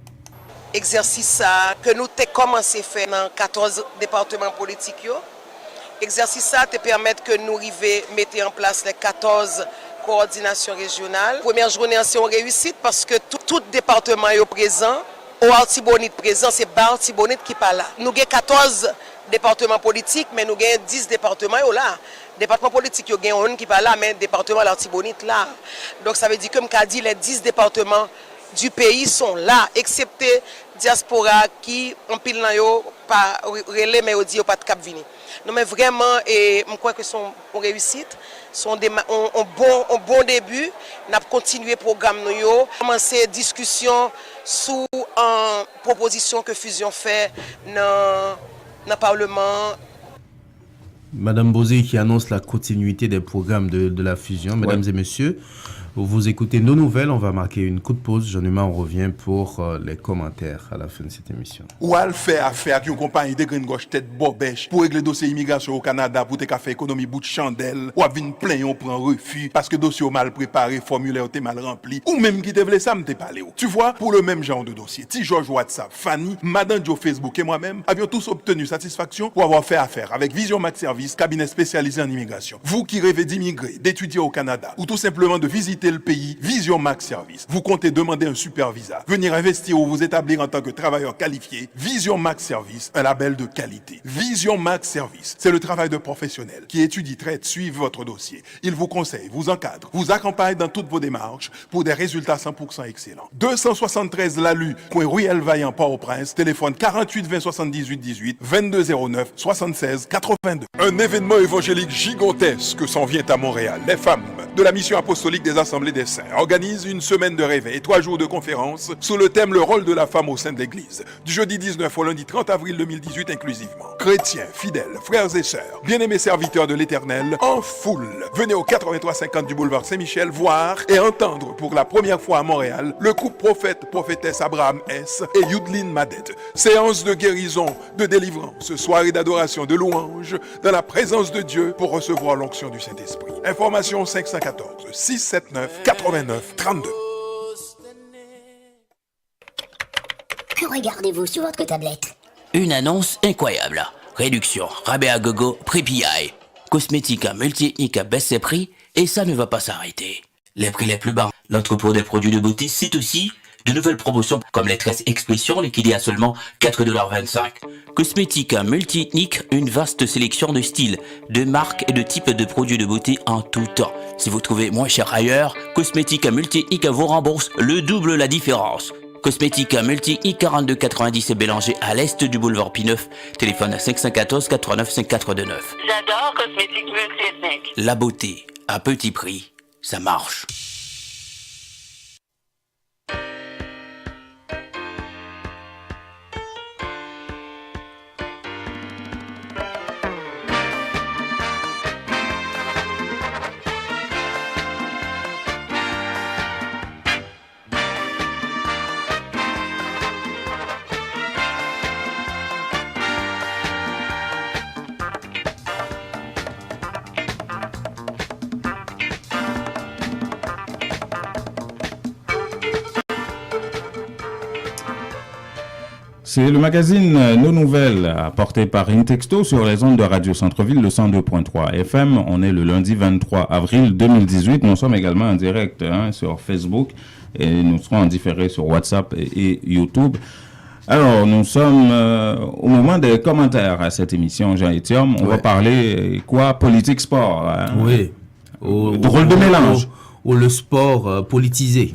Exercice que nous avons commencé à faire dans 14 départements politiques. Exercice ça te permet que nous arrivions à mettre en place les 14 coordinations régionales. Première journée, c'est une réussite parce que tout département est présent. Au Artibonite présent, c'est Artibonite qui parle là. Nous avons 14 départements politiques, mais nous avons 10 départements là. Département politique, il y a un qui parle là, mais le département l'Artibonite là. Donc ça veut dire que, comme dit, les 10 départements du pays sont là, excepté diaspora qui, en pile, pas relais, mais dit pas de cap vini. Non, mais vraiment, je crois que c'est une réussite. C'est un bon début. Nous avons continué le programme. Nous avons commencé la discussion sous une proposition que Fusion fait dans le Parlement. Madame Bozé qui annonce la continuité des programmes de la fusion. Mesdames et messieurs, vous écoutez nos nouvelles. On va marquer une courte pause. Jean-Humain, on revient pour les commentaires à la fin de cette émission. Ou à le faire affaire avec une compagnie de green gauche tête bobèche pour régler le dossier immigration au Canada pour te faire économie bout de chandelle. Ou à venir plein, on prend refus parce que le dossier est mal préparé, formulaire est mal rempli. Ou même qui te voulait ça, me te parlé. Tu vois, pour le même genre de dossier, T. George WhatsApp, Fanny, Madame Joe Facebook et moi-même avions tous obtenu satisfaction pour avoir fait affaire avec Vision Max Service, cabinet spécialisé en immigration. Vous qui rêvez d'immigrer, d'étudier au Canada ou tout simplement de visiter le pays, Vision Max Service. Vous comptez demander un super visa, venir investir ou vous établir en tant que travailleur qualifié. Vision Max Service, un label de qualité. Vision Max Service, c'est le travail de professionnels qui étudie, traite, suivent votre dossier. Il vous conseille, vous encadre, vous accompagne dans toutes vos démarches pour des résultats 100% excellents. 273 Lalu, coin Ruelle Vaillant, Port-au-Prince, téléphone 48 20 78 18 22 09 76 82. Un événement évangélique gigantesque s'en vient à Montréal. Les femmes de la mission apostolique des Assemblées des Saints organisent une semaine de réveil et 3 jours de conférences sous le thème le rôle de la femme au sein de l'Église. Du jeudi 19 au lundi 30 avril 2018 inclusivement. Chrétiens, fidèles, frères et sœurs, bien-aimés serviteurs de l'Éternel, en foule. Venez au 8350 du boulevard Saint-Michel voir et entendre pour la première fois à Montréal le couple prophétesse Abraham S. et Youdline Madette. Séance de guérison, de délivrance, soirée d'adoration, de louange, dans la présence de Dieu pour recevoir l'onction du Saint-Esprit. Information 514 679 89 32. Que regardez-vous sur votre tablette? Une annonce incroyable. Réduction, rabais à gogo, prix PI. Cosmética multi-ethnique baisse ses prix et ça ne va pas s'arrêter. Les prix les plus bas. L'entrepôt des produits de beauté, c'est aussi De nouvelles promotions comme les tresses expression liquidées à seulement $4,25. Cosmetica multi-ethnique, une vaste sélection de styles, de marques et de types de produits de beauté en tout temps. Si vous trouvez moins cher ailleurs, Cosmetica multi-ethnique vous rembourse le double la différence. Cosmetica multi-ethnique 4290 est Bélanger à l'est du boulevard P9. Téléphone 514 89 5429. J'adore Cosmétique multi-ethnique. La beauté à petit prix, ça marche. C'est le magazine Nos Nouvelles, apporté par Intexto sur les ondes de Radio Centre-Ville, le 102.3 FM. On est le lundi 23 avril 2018. Nous sommes également en direct sur Facebook et nous serons en différé sur WhatsApp et YouTube. Alors, nous sommes au moment des commentaires à cette émission, Jean-Étienne. On va parler politique sport. Oui. Drôle de mélange. Ou le sport politisé.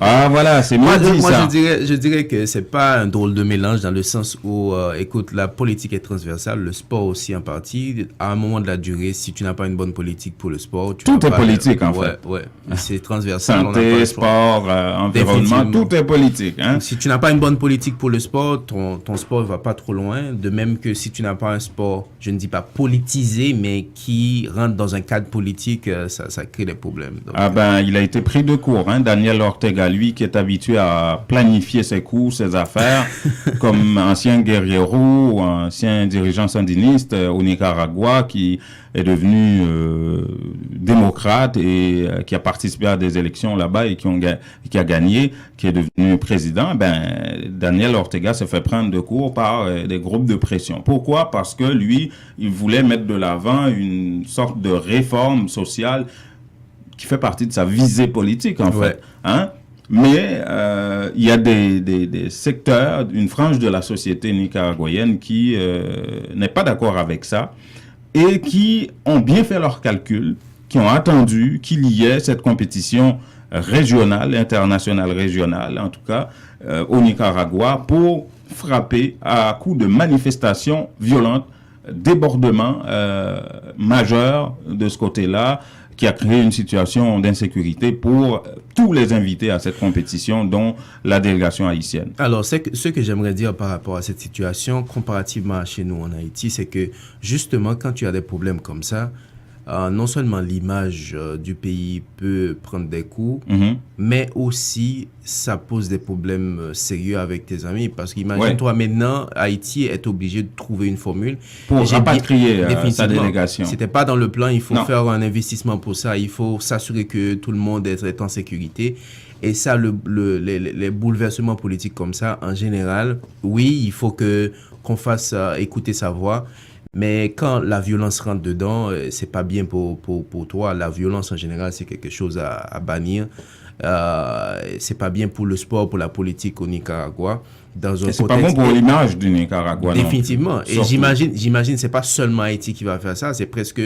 Ah voilà, c'est moi dit ça. Je dirais que c'est pas un drôle de mélange dans le sens où, écoute, la politique est transversale, le sport aussi en partie. À un moment de la durée, si tu n'as pas une bonne politique pour le sport, tout est politique en fait. Ouais, c'est transversal. Santé, sport, environnement, tout est politique. Hein? Si tu n'as pas une bonne politique pour le sport, ton sport ne va pas trop loin. De même que si tu n'as pas un sport, je ne dis pas politisé, mais qui rentre dans un cadre politique, ça crée des problèmes. Donc, il a été pris de court, Daniel Ortega, lui qui est habitué à planifier ses coups, ses affaires, comme ancien guerriero ou ancien dirigeant sandiniste au Nicaragua, qui est devenu démocrate et qui a participé à des élections là-bas et qui a gagné, qui est devenu président. Daniel Ortega s'est fait prendre de court par des groupes de pression. Pourquoi? Parce que lui, il voulait mettre de l'avant une sorte de réforme sociale qui fait partie de sa visée politique, en fait. Mais il y a des secteurs, une frange de la société nicaraguayenne qui n'est pas d'accord avec ça et qui ont bien fait leurs calculs, qui ont attendu qu'il y ait cette compétition régionale, internationale régionale, en tout cas, au Nicaragua, pour frapper à coups de manifestations violentes, débordements majeurs de ce côté-là, qui a créé une situation d'insécurité pour tous les invités à cette compétition, dont la délégation haïtienne. Alors, ce que j'aimerais dire par rapport à cette situation, comparativement à chez nous en Haïti, c'est que justement, quand tu as des problèmes comme ça, non seulement l'image du pays peut prendre des coups, mais aussi ça pose des problèmes sérieux avec tes amis. Parce qu'imagine-toi, maintenant, Haïti est obligé de trouver une formule pour rapatrier sa délégation. C'était pas dans le plan, il faut faire un investissement pour ça, il faut s'assurer que tout le monde est en sécurité. Et ça, les bouleversements politiques comme ça, en général, oui, il faut qu'on fasse écouter sa voix. Mais quand la violence rentre dedans, c'est pas bien pour toi. La violence en général, c'est quelque chose à bannir. C'est pas bien pour le sport, pour la politique au Nicaragua. C'est pas bon pour l'image du Nicaragua. Définitivement. Non. Et j'imagine, c'est pas seulement Haïti qui va faire ça, c'est presque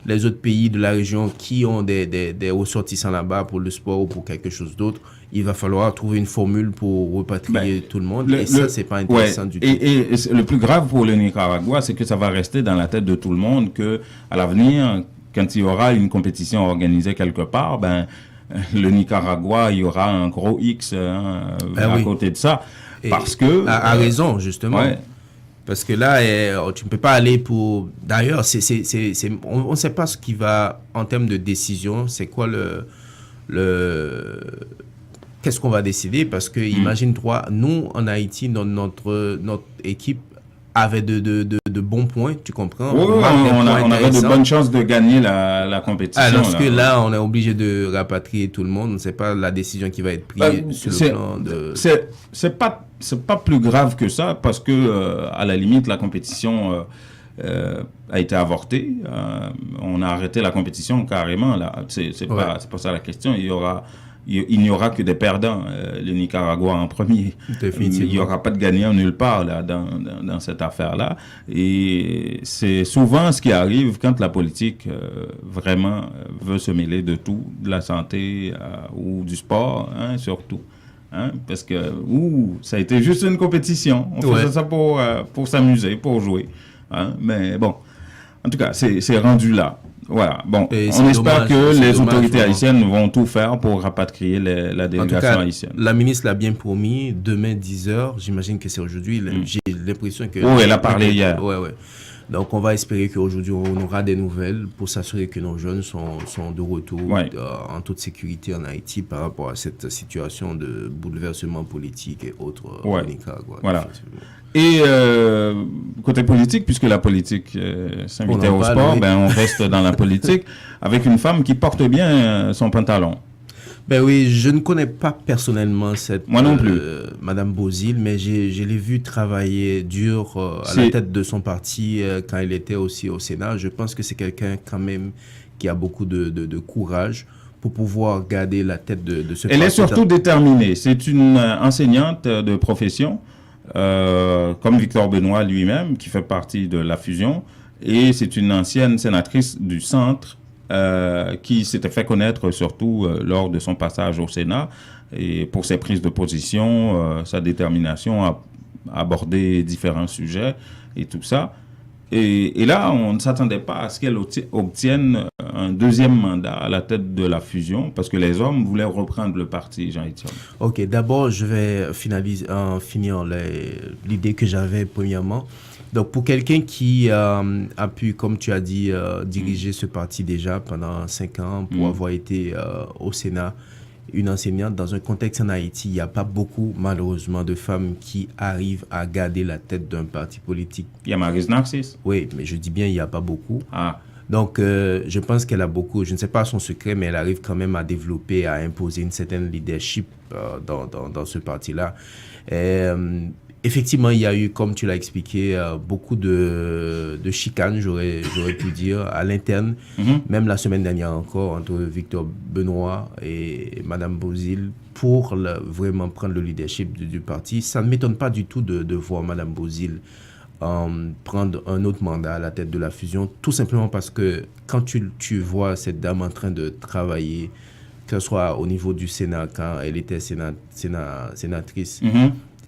les autres pays de la région qui ont des ressortissants là-bas pour le sport ou pour quelque chose d'autre. Il va falloir trouver une formule pour repatrier tout le monde. Ça, c'est pas intéressant du tout. Et le plus grave pour le Nicaragua, c'est que ça va rester dans la tête de tout le monde que, à l'avenir, quand il y aura une compétition organisée quelque part, le Nicaragua, il y aura un gros X à côté de ça. Parce que... À raison, justement. Ouais. Parce que là, tu ne peux pas aller pour... D'ailleurs, on ne sait pas ce qui va, en termes de décision, c'est quoi qu'est-ce qu'on va décider? Parce que, imagine-toi, nous, en Haïti, notre équipe avait de bons points, tu comprends? Oui, on avait de bonnes chances de gagner la compétition. Alors que là, on est obligé de rapatrier tout le monde. On ne sait pas la décision qui va être prise sur le plan de... C'est pas plus grave que ça, parce que, à la limite, la compétition a été avortée. On a arrêté la compétition carrément. Là. C'est pas ça la question. Il y aura il n'y aura que des perdants, le Nicaragua en premier. Il n'y aura pas de gagnant nulle part là, dans cette affaire-là. Et c'est souvent ce qui arrive quand la politique vraiment veut se mêler de tout, de la santé ou du sport, hein, surtout. Hein, parce que ça a été juste une compétition. On faisait ça pour s'amuser, pour jouer. Hein, mais bon, en tout cas, c'est rendu là. Voilà. Bon, on espère que les autorités haïtiennes vont tout faire pour rapatrier la délégation haïtienne. La ministre l'a bien promis, demain 10h, j'imagine que c'est aujourd'hui. J'ai l'impression que... Oui, elle a parlé hier. Ouais. Donc, on va espérer qu'aujourd'hui, on aura des nouvelles pour s'assurer que nos jeunes sont de retour en toute sécurité en Haïti par rapport à cette situation de bouleversement politique et autres au Nicaragua. Voilà. Et côté politique, puisque la politique s'invitait au sport, on reste dans la politique avec une femme qui porte bien son pantalon. Ben oui, je ne connais pas personnellement cette Madame Bozil, mais je l'ai vu travailler dur à la tête de son parti quand elle était aussi au Sénat. Je pense que c'est quelqu'un quand même qui a beaucoup de courage pour pouvoir garder la tête de ce parti. Elle est surtout déterminée. C'est une enseignante de profession, comme Victor Benoît lui-même, qui fait partie de la fusion. Et c'est une ancienne sénatrice du centre qui s'était fait connaître surtout lors de son passage au Sénat et pour ses prises de position, sa détermination à aborder différents sujets et tout ça. Et là, on ne s'attendait pas à ce qu'elle obtienne un deuxième mandat à la tête de la fusion, parce que les hommes voulaient reprendre le parti, Jean-Étienne. Ok, d'abord, je vais finir l'idée que j'avais premièrement. Donc, pour quelqu'un qui a pu, comme tu as dit, diriger ce parti déjà pendant 5 ans, pour avoir été au Sénat, une enseignante, dans un contexte en Haïti, il n'y a pas beaucoup, malheureusement, de femmes qui arrivent à garder la tête d'un parti politique. Il y a Maryse Narcisse. Oui, mais je dis bien, il n'y a pas beaucoup. Ah. Donc, je pense qu'elle a beaucoup, je ne sais pas son secret, mais elle arrive quand même à développer, à imposer une certaine leadership dans ce parti-là. Effectivement, il y a eu, comme tu l'as expliqué, beaucoup de chicanes, j'aurais pu dire, à l'interne. Même la semaine dernière encore, entre Victor Benoît et Madame Bozil, pour vraiment prendre le leadership du parti. Ça ne m'étonne pas du tout de voir Madame Bozil prendre un autre mandat à la tête de la fusion, tout simplement parce que quand tu vois cette dame en train de travailler, que ce soit au niveau du Sénat, quand elle était sénatrice,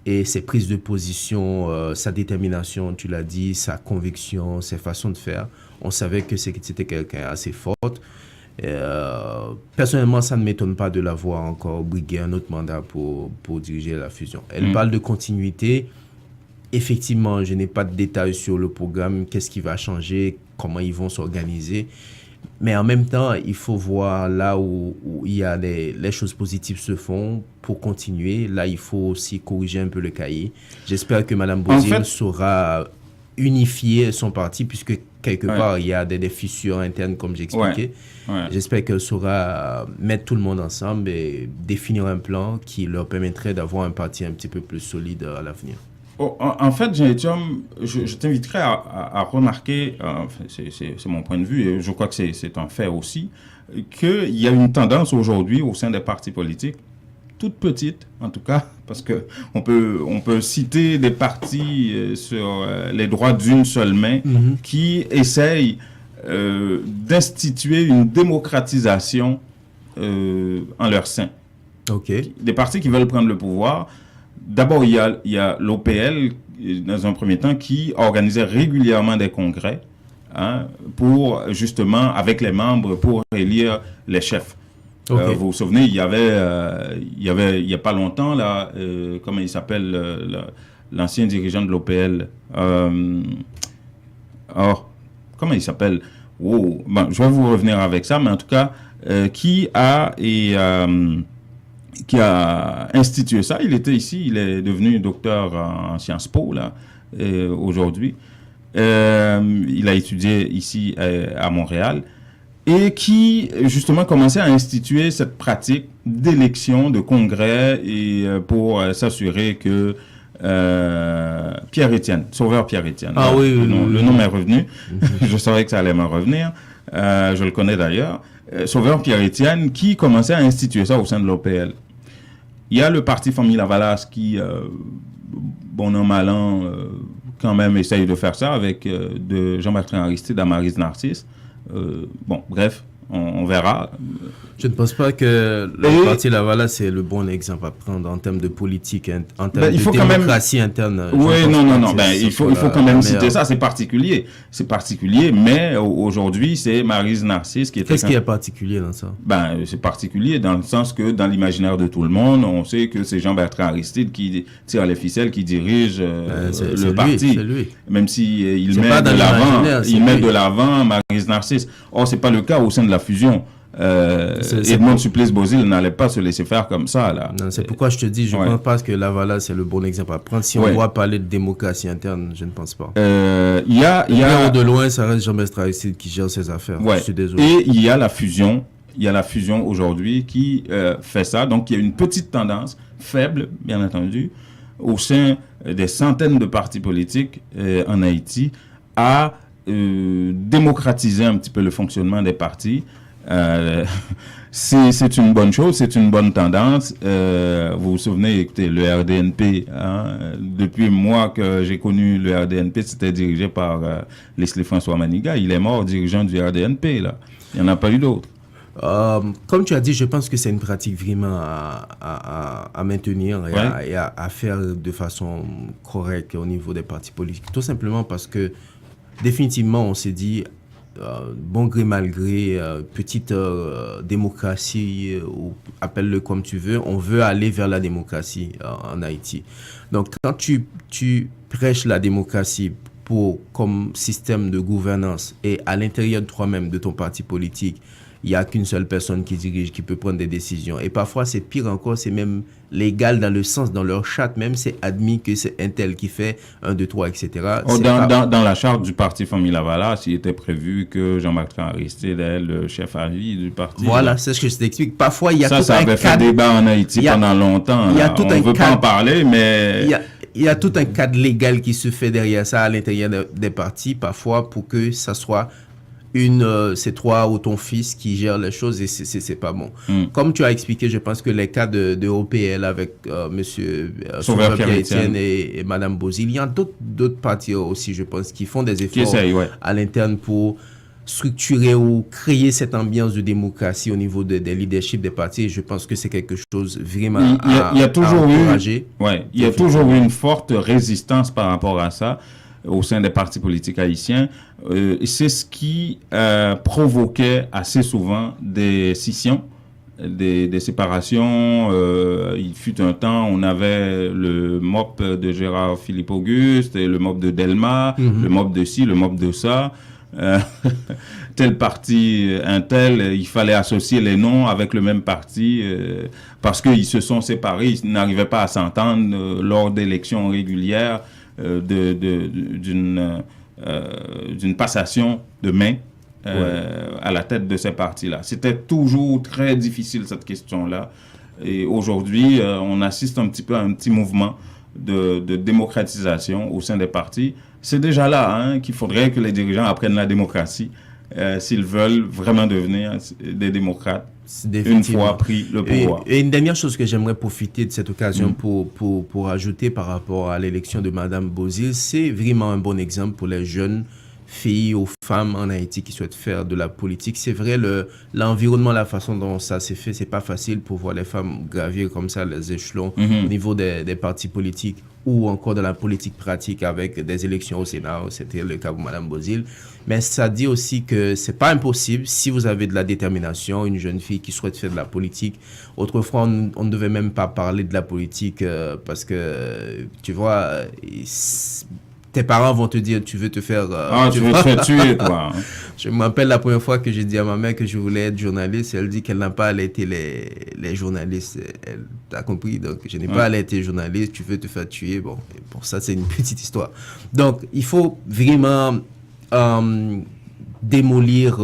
et ses prises de position, sa détermination, tu l'as dit, sa conviction, ses façons de faire, on savait que c'était quelqu'un assez forte. Personnellement, ça ne m'étonne pas de la voir encore briguer un autre mandat pour diriger la fusion. Elle parle de continuité. Effectivement, je n'ai pas de détails sur le programme, qu'est-ce qui va changer, comment ils vont s'organiser. Mais en même temps, il faut voir là où il y a les choses positives se font pour continuer. Là, il faut aussi corriger un peu le cahier. J'espère que Mme Bozil saura unifier son parti, puisque quelque part, il y a des fissures internes, comme j'expliquais. J'espère qu'elle saura mettre tout le monde ensemble et définir un plan qui leur permettrait d'avoir un parti un petit peu plus solide à l'avenir. En fait, Jean-Étienne, je t'inviterais à remarquer, c'est mon point de vue, et je crois que c'est un fait aussi, qu'il y a une tendance aujourd'hui au sein des partis politiques, toute petite en tout cas, parce qu'on peut citer des partis sur les droits d'une seule main qui essayent d'instituer une démocratisation en leur sein. Des partis qui veulent prendre le pouvoir. D'abord, il y a l'OPL, dans un premier temps, qui organisait régulièrement des congrès pour, justement, avec les membres, pour élire les chefs. Vous vous souvenez, il y avait il n'y a pas longtemps, là, comment il s'appelle, l'ancien dirigeant de l'OPL. Comment il s'appelle? Je vais vous revenir avec ça, mais en tout cas, qui a institué ça. Il était ici, il est devenu docteur en Sciences Po, là, aujourd'hui. Il a étudié ici à Montréal et qui, justement, commençait à instituer cette pratique d'élection, de congrès, et pour s'assurer que Pierre-Étienne, Sauveur Pierre-Étienne, le nom m'est revenu, je savais que ça allait me revenir, je le connais d'ailleurs, Sauveur Pierre-Étienne, qui commençait à instituer ça au sein de l'OPL. Il y a le parti Famille Lavalas qui, bon an, mal an, quand même essaye de faire ça avec de Jean-Bertrand Aristide à Maryse Narcisse. Bon, bref, on verra. Je ne pense pas que le parti Lavalas c'est le bon exemple à prendre en termes de politique, en termes de démocratie interne. Oui, non. Il faut quand même citer ça. C'est particulier. Mais aujourd'hui, c'est Maryse Narcisse qui est... Qu'est-ce qui est particulier dans ça? C'est particulier dans le sens que dans l'imaginaire de tout le monde, on sait que c'est Jean-Bertrand Aristide qui tire les ficelles, qui dirige le parti. C'est lui. Même s'il met de l'avant Maryse Narcisse. Or, c'est pas le cas au sein de la fusion. Edmond Supplice-Bozil n'allait pas se laisser faire comme ça là. Non, c'est pourquoi je te dis, je ne pense pas que Lavalas c'est le bon exemple à prendre. Si on doit parler de démocratie interne, je ne pense pas. De loin, ça reste Jean-Bertrand Aristide qui gère ses affaires. Je suis désolé. Et il y a la fusion. Aujourd'hui qui fait ça. Donc il y a une petite tendance faible, bien entendu, au sein des centaines de partis politiques en Haïti à démocratiser un petit peu le fonctionnement des partis. C'est une bonne chose, c'est une bonne tendance. Vous vous souvenez, écoutez, le RDNP, depuis moi que j'ai connu le RDNP, c'était dirigé par Leslie François Maniga. Il est mort dirigeant du RDNP, là. Il n'y en a pas eu d'autres. Comme tu as dit, je pense que c'est une pratique vraiment à maintenir et à faire de façon correcte au niveau des partis politiques. Tout simplement parce que définitivement, on s'est dit, bon gré mal gré, petite démocratie, ou appelle-le comme tu veux, on veut aller vers la démocratie en Haïti. Donc quand tu prêches la démocratie comme système de gouvernance et à l'intérieur de toi-même, de ton parti politique, il n'y a qu'une seule personne qui dirige, qui peut prendre des décisions. Et parfois, c'est pire encore, c'est même légal dans le sens, dans leur charte, même c'est admis que c'est un tel qui fait 1, 2, 3, etc. Dans la charte du parti Famille Lavalas, il était prévu que Jean-Bertrand Aristide est le chef à vie du parti. Voilà, c'est ce que je t'explique. Parfois, il y a tout un cadre. Ça avait fait débat en Haïti pendant longtemps. On ne veut pas en parler, mais... Il y a tout un cadre légal qui se fait derrière ça à l'intérieur des partis, parfois, pour que ça soit... c'est toi ou ton fils qui gère les choses et c'est pas bon. Comme tu as expliqué, je pense que les cas de OPL avec monsieur Sauveur Pierre-Étienne et madame Bozil, il y a d'autres partis aussi, je pense, qui font des efforts à l'interne pour structurer ou créer cette ambiance de démocratie au niveau des leaderships des partis. Et je pense que c'est quelque chose vraiment à encourager. Il y a toujours eu une forte résistance par rapport à ça au sein des partis politiques haïtiens. C'est ce qui provoquait assez souvent des scissions, des séparations. Il fut un temps, on avait le MOP de Gérard Philippe Auguste, et le MOP de Delma, le MOP de ci, le MOP de ça. Tel parti, un tel, il fallait associer les noms avec le même parti parce qu'ils se sont séparés, ils n'arrivaient pas à s'entendre lors d'élections régulières. D'une passation de main à la tête de ces partis-là. C'était toujours très difficile, cette question-là. Et aujourd'hui, on assiste un petit peu à un petit mouvement de démocratisation au sein des partis. C'est déjà là qu'il faudrait que les dirigeants apprennent la démocratie s'ils veulent vraiment devenir des démocrates. Une fois pris le pouvoir. Et une dernière chose que j'aimerais profiter de cette occasion pour ajouter par rapport à l'élection de Madame Bozil, c'est vraiment un bon exemple pour les jeunes filles ou femmes en Haïti qui souhaitent faire de la politique. C'est vrai, l'environnement, la façon dont ça s'est fait, c'est pas facile pour voir les femmes gravir comme ça les échelons au niveau des partis politiques ou encore de la politique pratique avec des élections au Sénat. C'était le cas pour Madame Bozil. Mais ça dit aussi que c'est pas impossible si vous avez de la détermination, une jeune fille qui souhaite faire de la politique. Autrefois, on ne devait même pas parler de la politique parce que, tu vois, tes parents vont te dire tu veux te faire... tu veux te faire tuer, toi. Je me rappelle la première fois que j'ai dit à ma mère que je voulais être journaliste, elle dit qu'elle n'a pas allaité les journalistes. T'as compris? Donc, je n'ai pas allaité journaliste, tu veux te faire tuer. Bon, pour ça, c'est une petite histoire. Donc, il faut vraiment... démolir,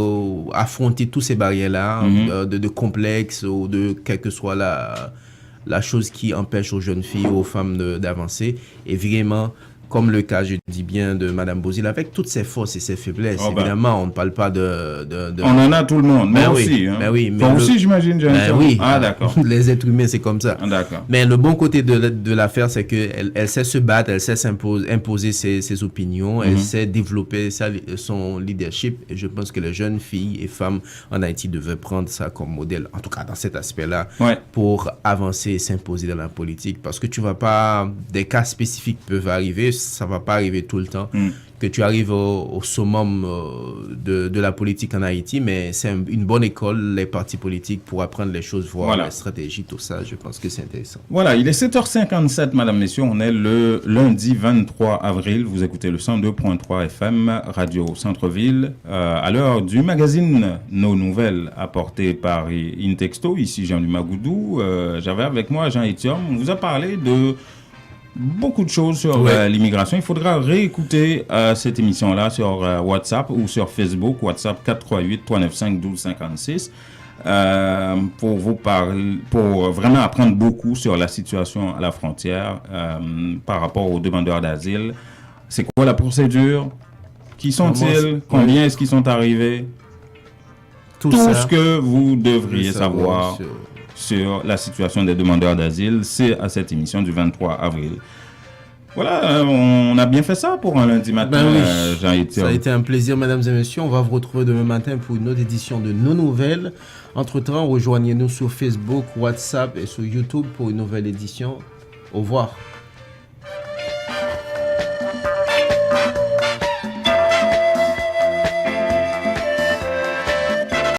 affronter tous ces barrières-là, de complexes ou de quelle que soit la chose qui empêche aux jeunes filles, aux femmes d'avancer, et vraiment comme le cas, je dis bien, de Mme Bozil, avec toutes ses forces et ses faiblesses. Oh ben. Évidemment, on ne parle pas de... On en a tout le monde, mais aussi. Hein. Oui, Toi aussi, j'imagine, oui. Ah, d'accord. Les êtres humains, c'est comme ça. Ah, d'accord. Mais le bon côté de l'affaire, c'est qu'elle sait se battre, elle sait imposer ses opinions, elle sait développer son leadership. Et je pense que les jeunes filles et femmes en Haïti devaient prendre ça comme modèle, en tout cas dans cet aspect-là, pour avancer et s'imposer dans la politique. Parce que tu vas pas... Des cas spécifiques peuvent arriver, ça va pas arriver tout le temps. Que tu arrives au summum de la politique en Haïti, mais c'est une bonne école, les partis politiques, pour apprendre les choses, voir la stratégie, tout ça. Je pense que c'est intéressant. Voilà, il est 7h57, mesdames, messieurs. On est le lundi 23 avril. Vous écoutez le 102.3 FM, Radio Centre-Ville. À l'heure du magazine Nos Nouvelles, apporté par Intexto. Ici, Jean-Louis Magoudou. J'avais avec moi Jean Etienne. On vous a parlé de beaucoup de choses sur l'immigration. Il faudra réécouter cette émission-là sur WhatsApp ou sur Facebook, WhatsApp 438-395-1256, pour vous parler, pour vraiment apprendre beaucoup sur la situation à la frontière par rapport aux demandeurs d'asile. C'est quoi la procédure? Qui sont-ils? Combien est-ce qu'ils sont arrivés? Tout ce que vous devriez savoir sur la situation des demandeurs d'asile, c'est à cette émission du 23 avril. Voilà, on a bien fait ça pour un lundi matin, Jean-Étienne. Ça a été un plaisir, mesdames et messieurs. On va vous retrouver demain matin pour une autre édition de Nos Nouvelles. Entre-temps, rejoignez-nous sur Facebook, WhatsApp et sur YouTube pour une nouvelle édition. Au revoir.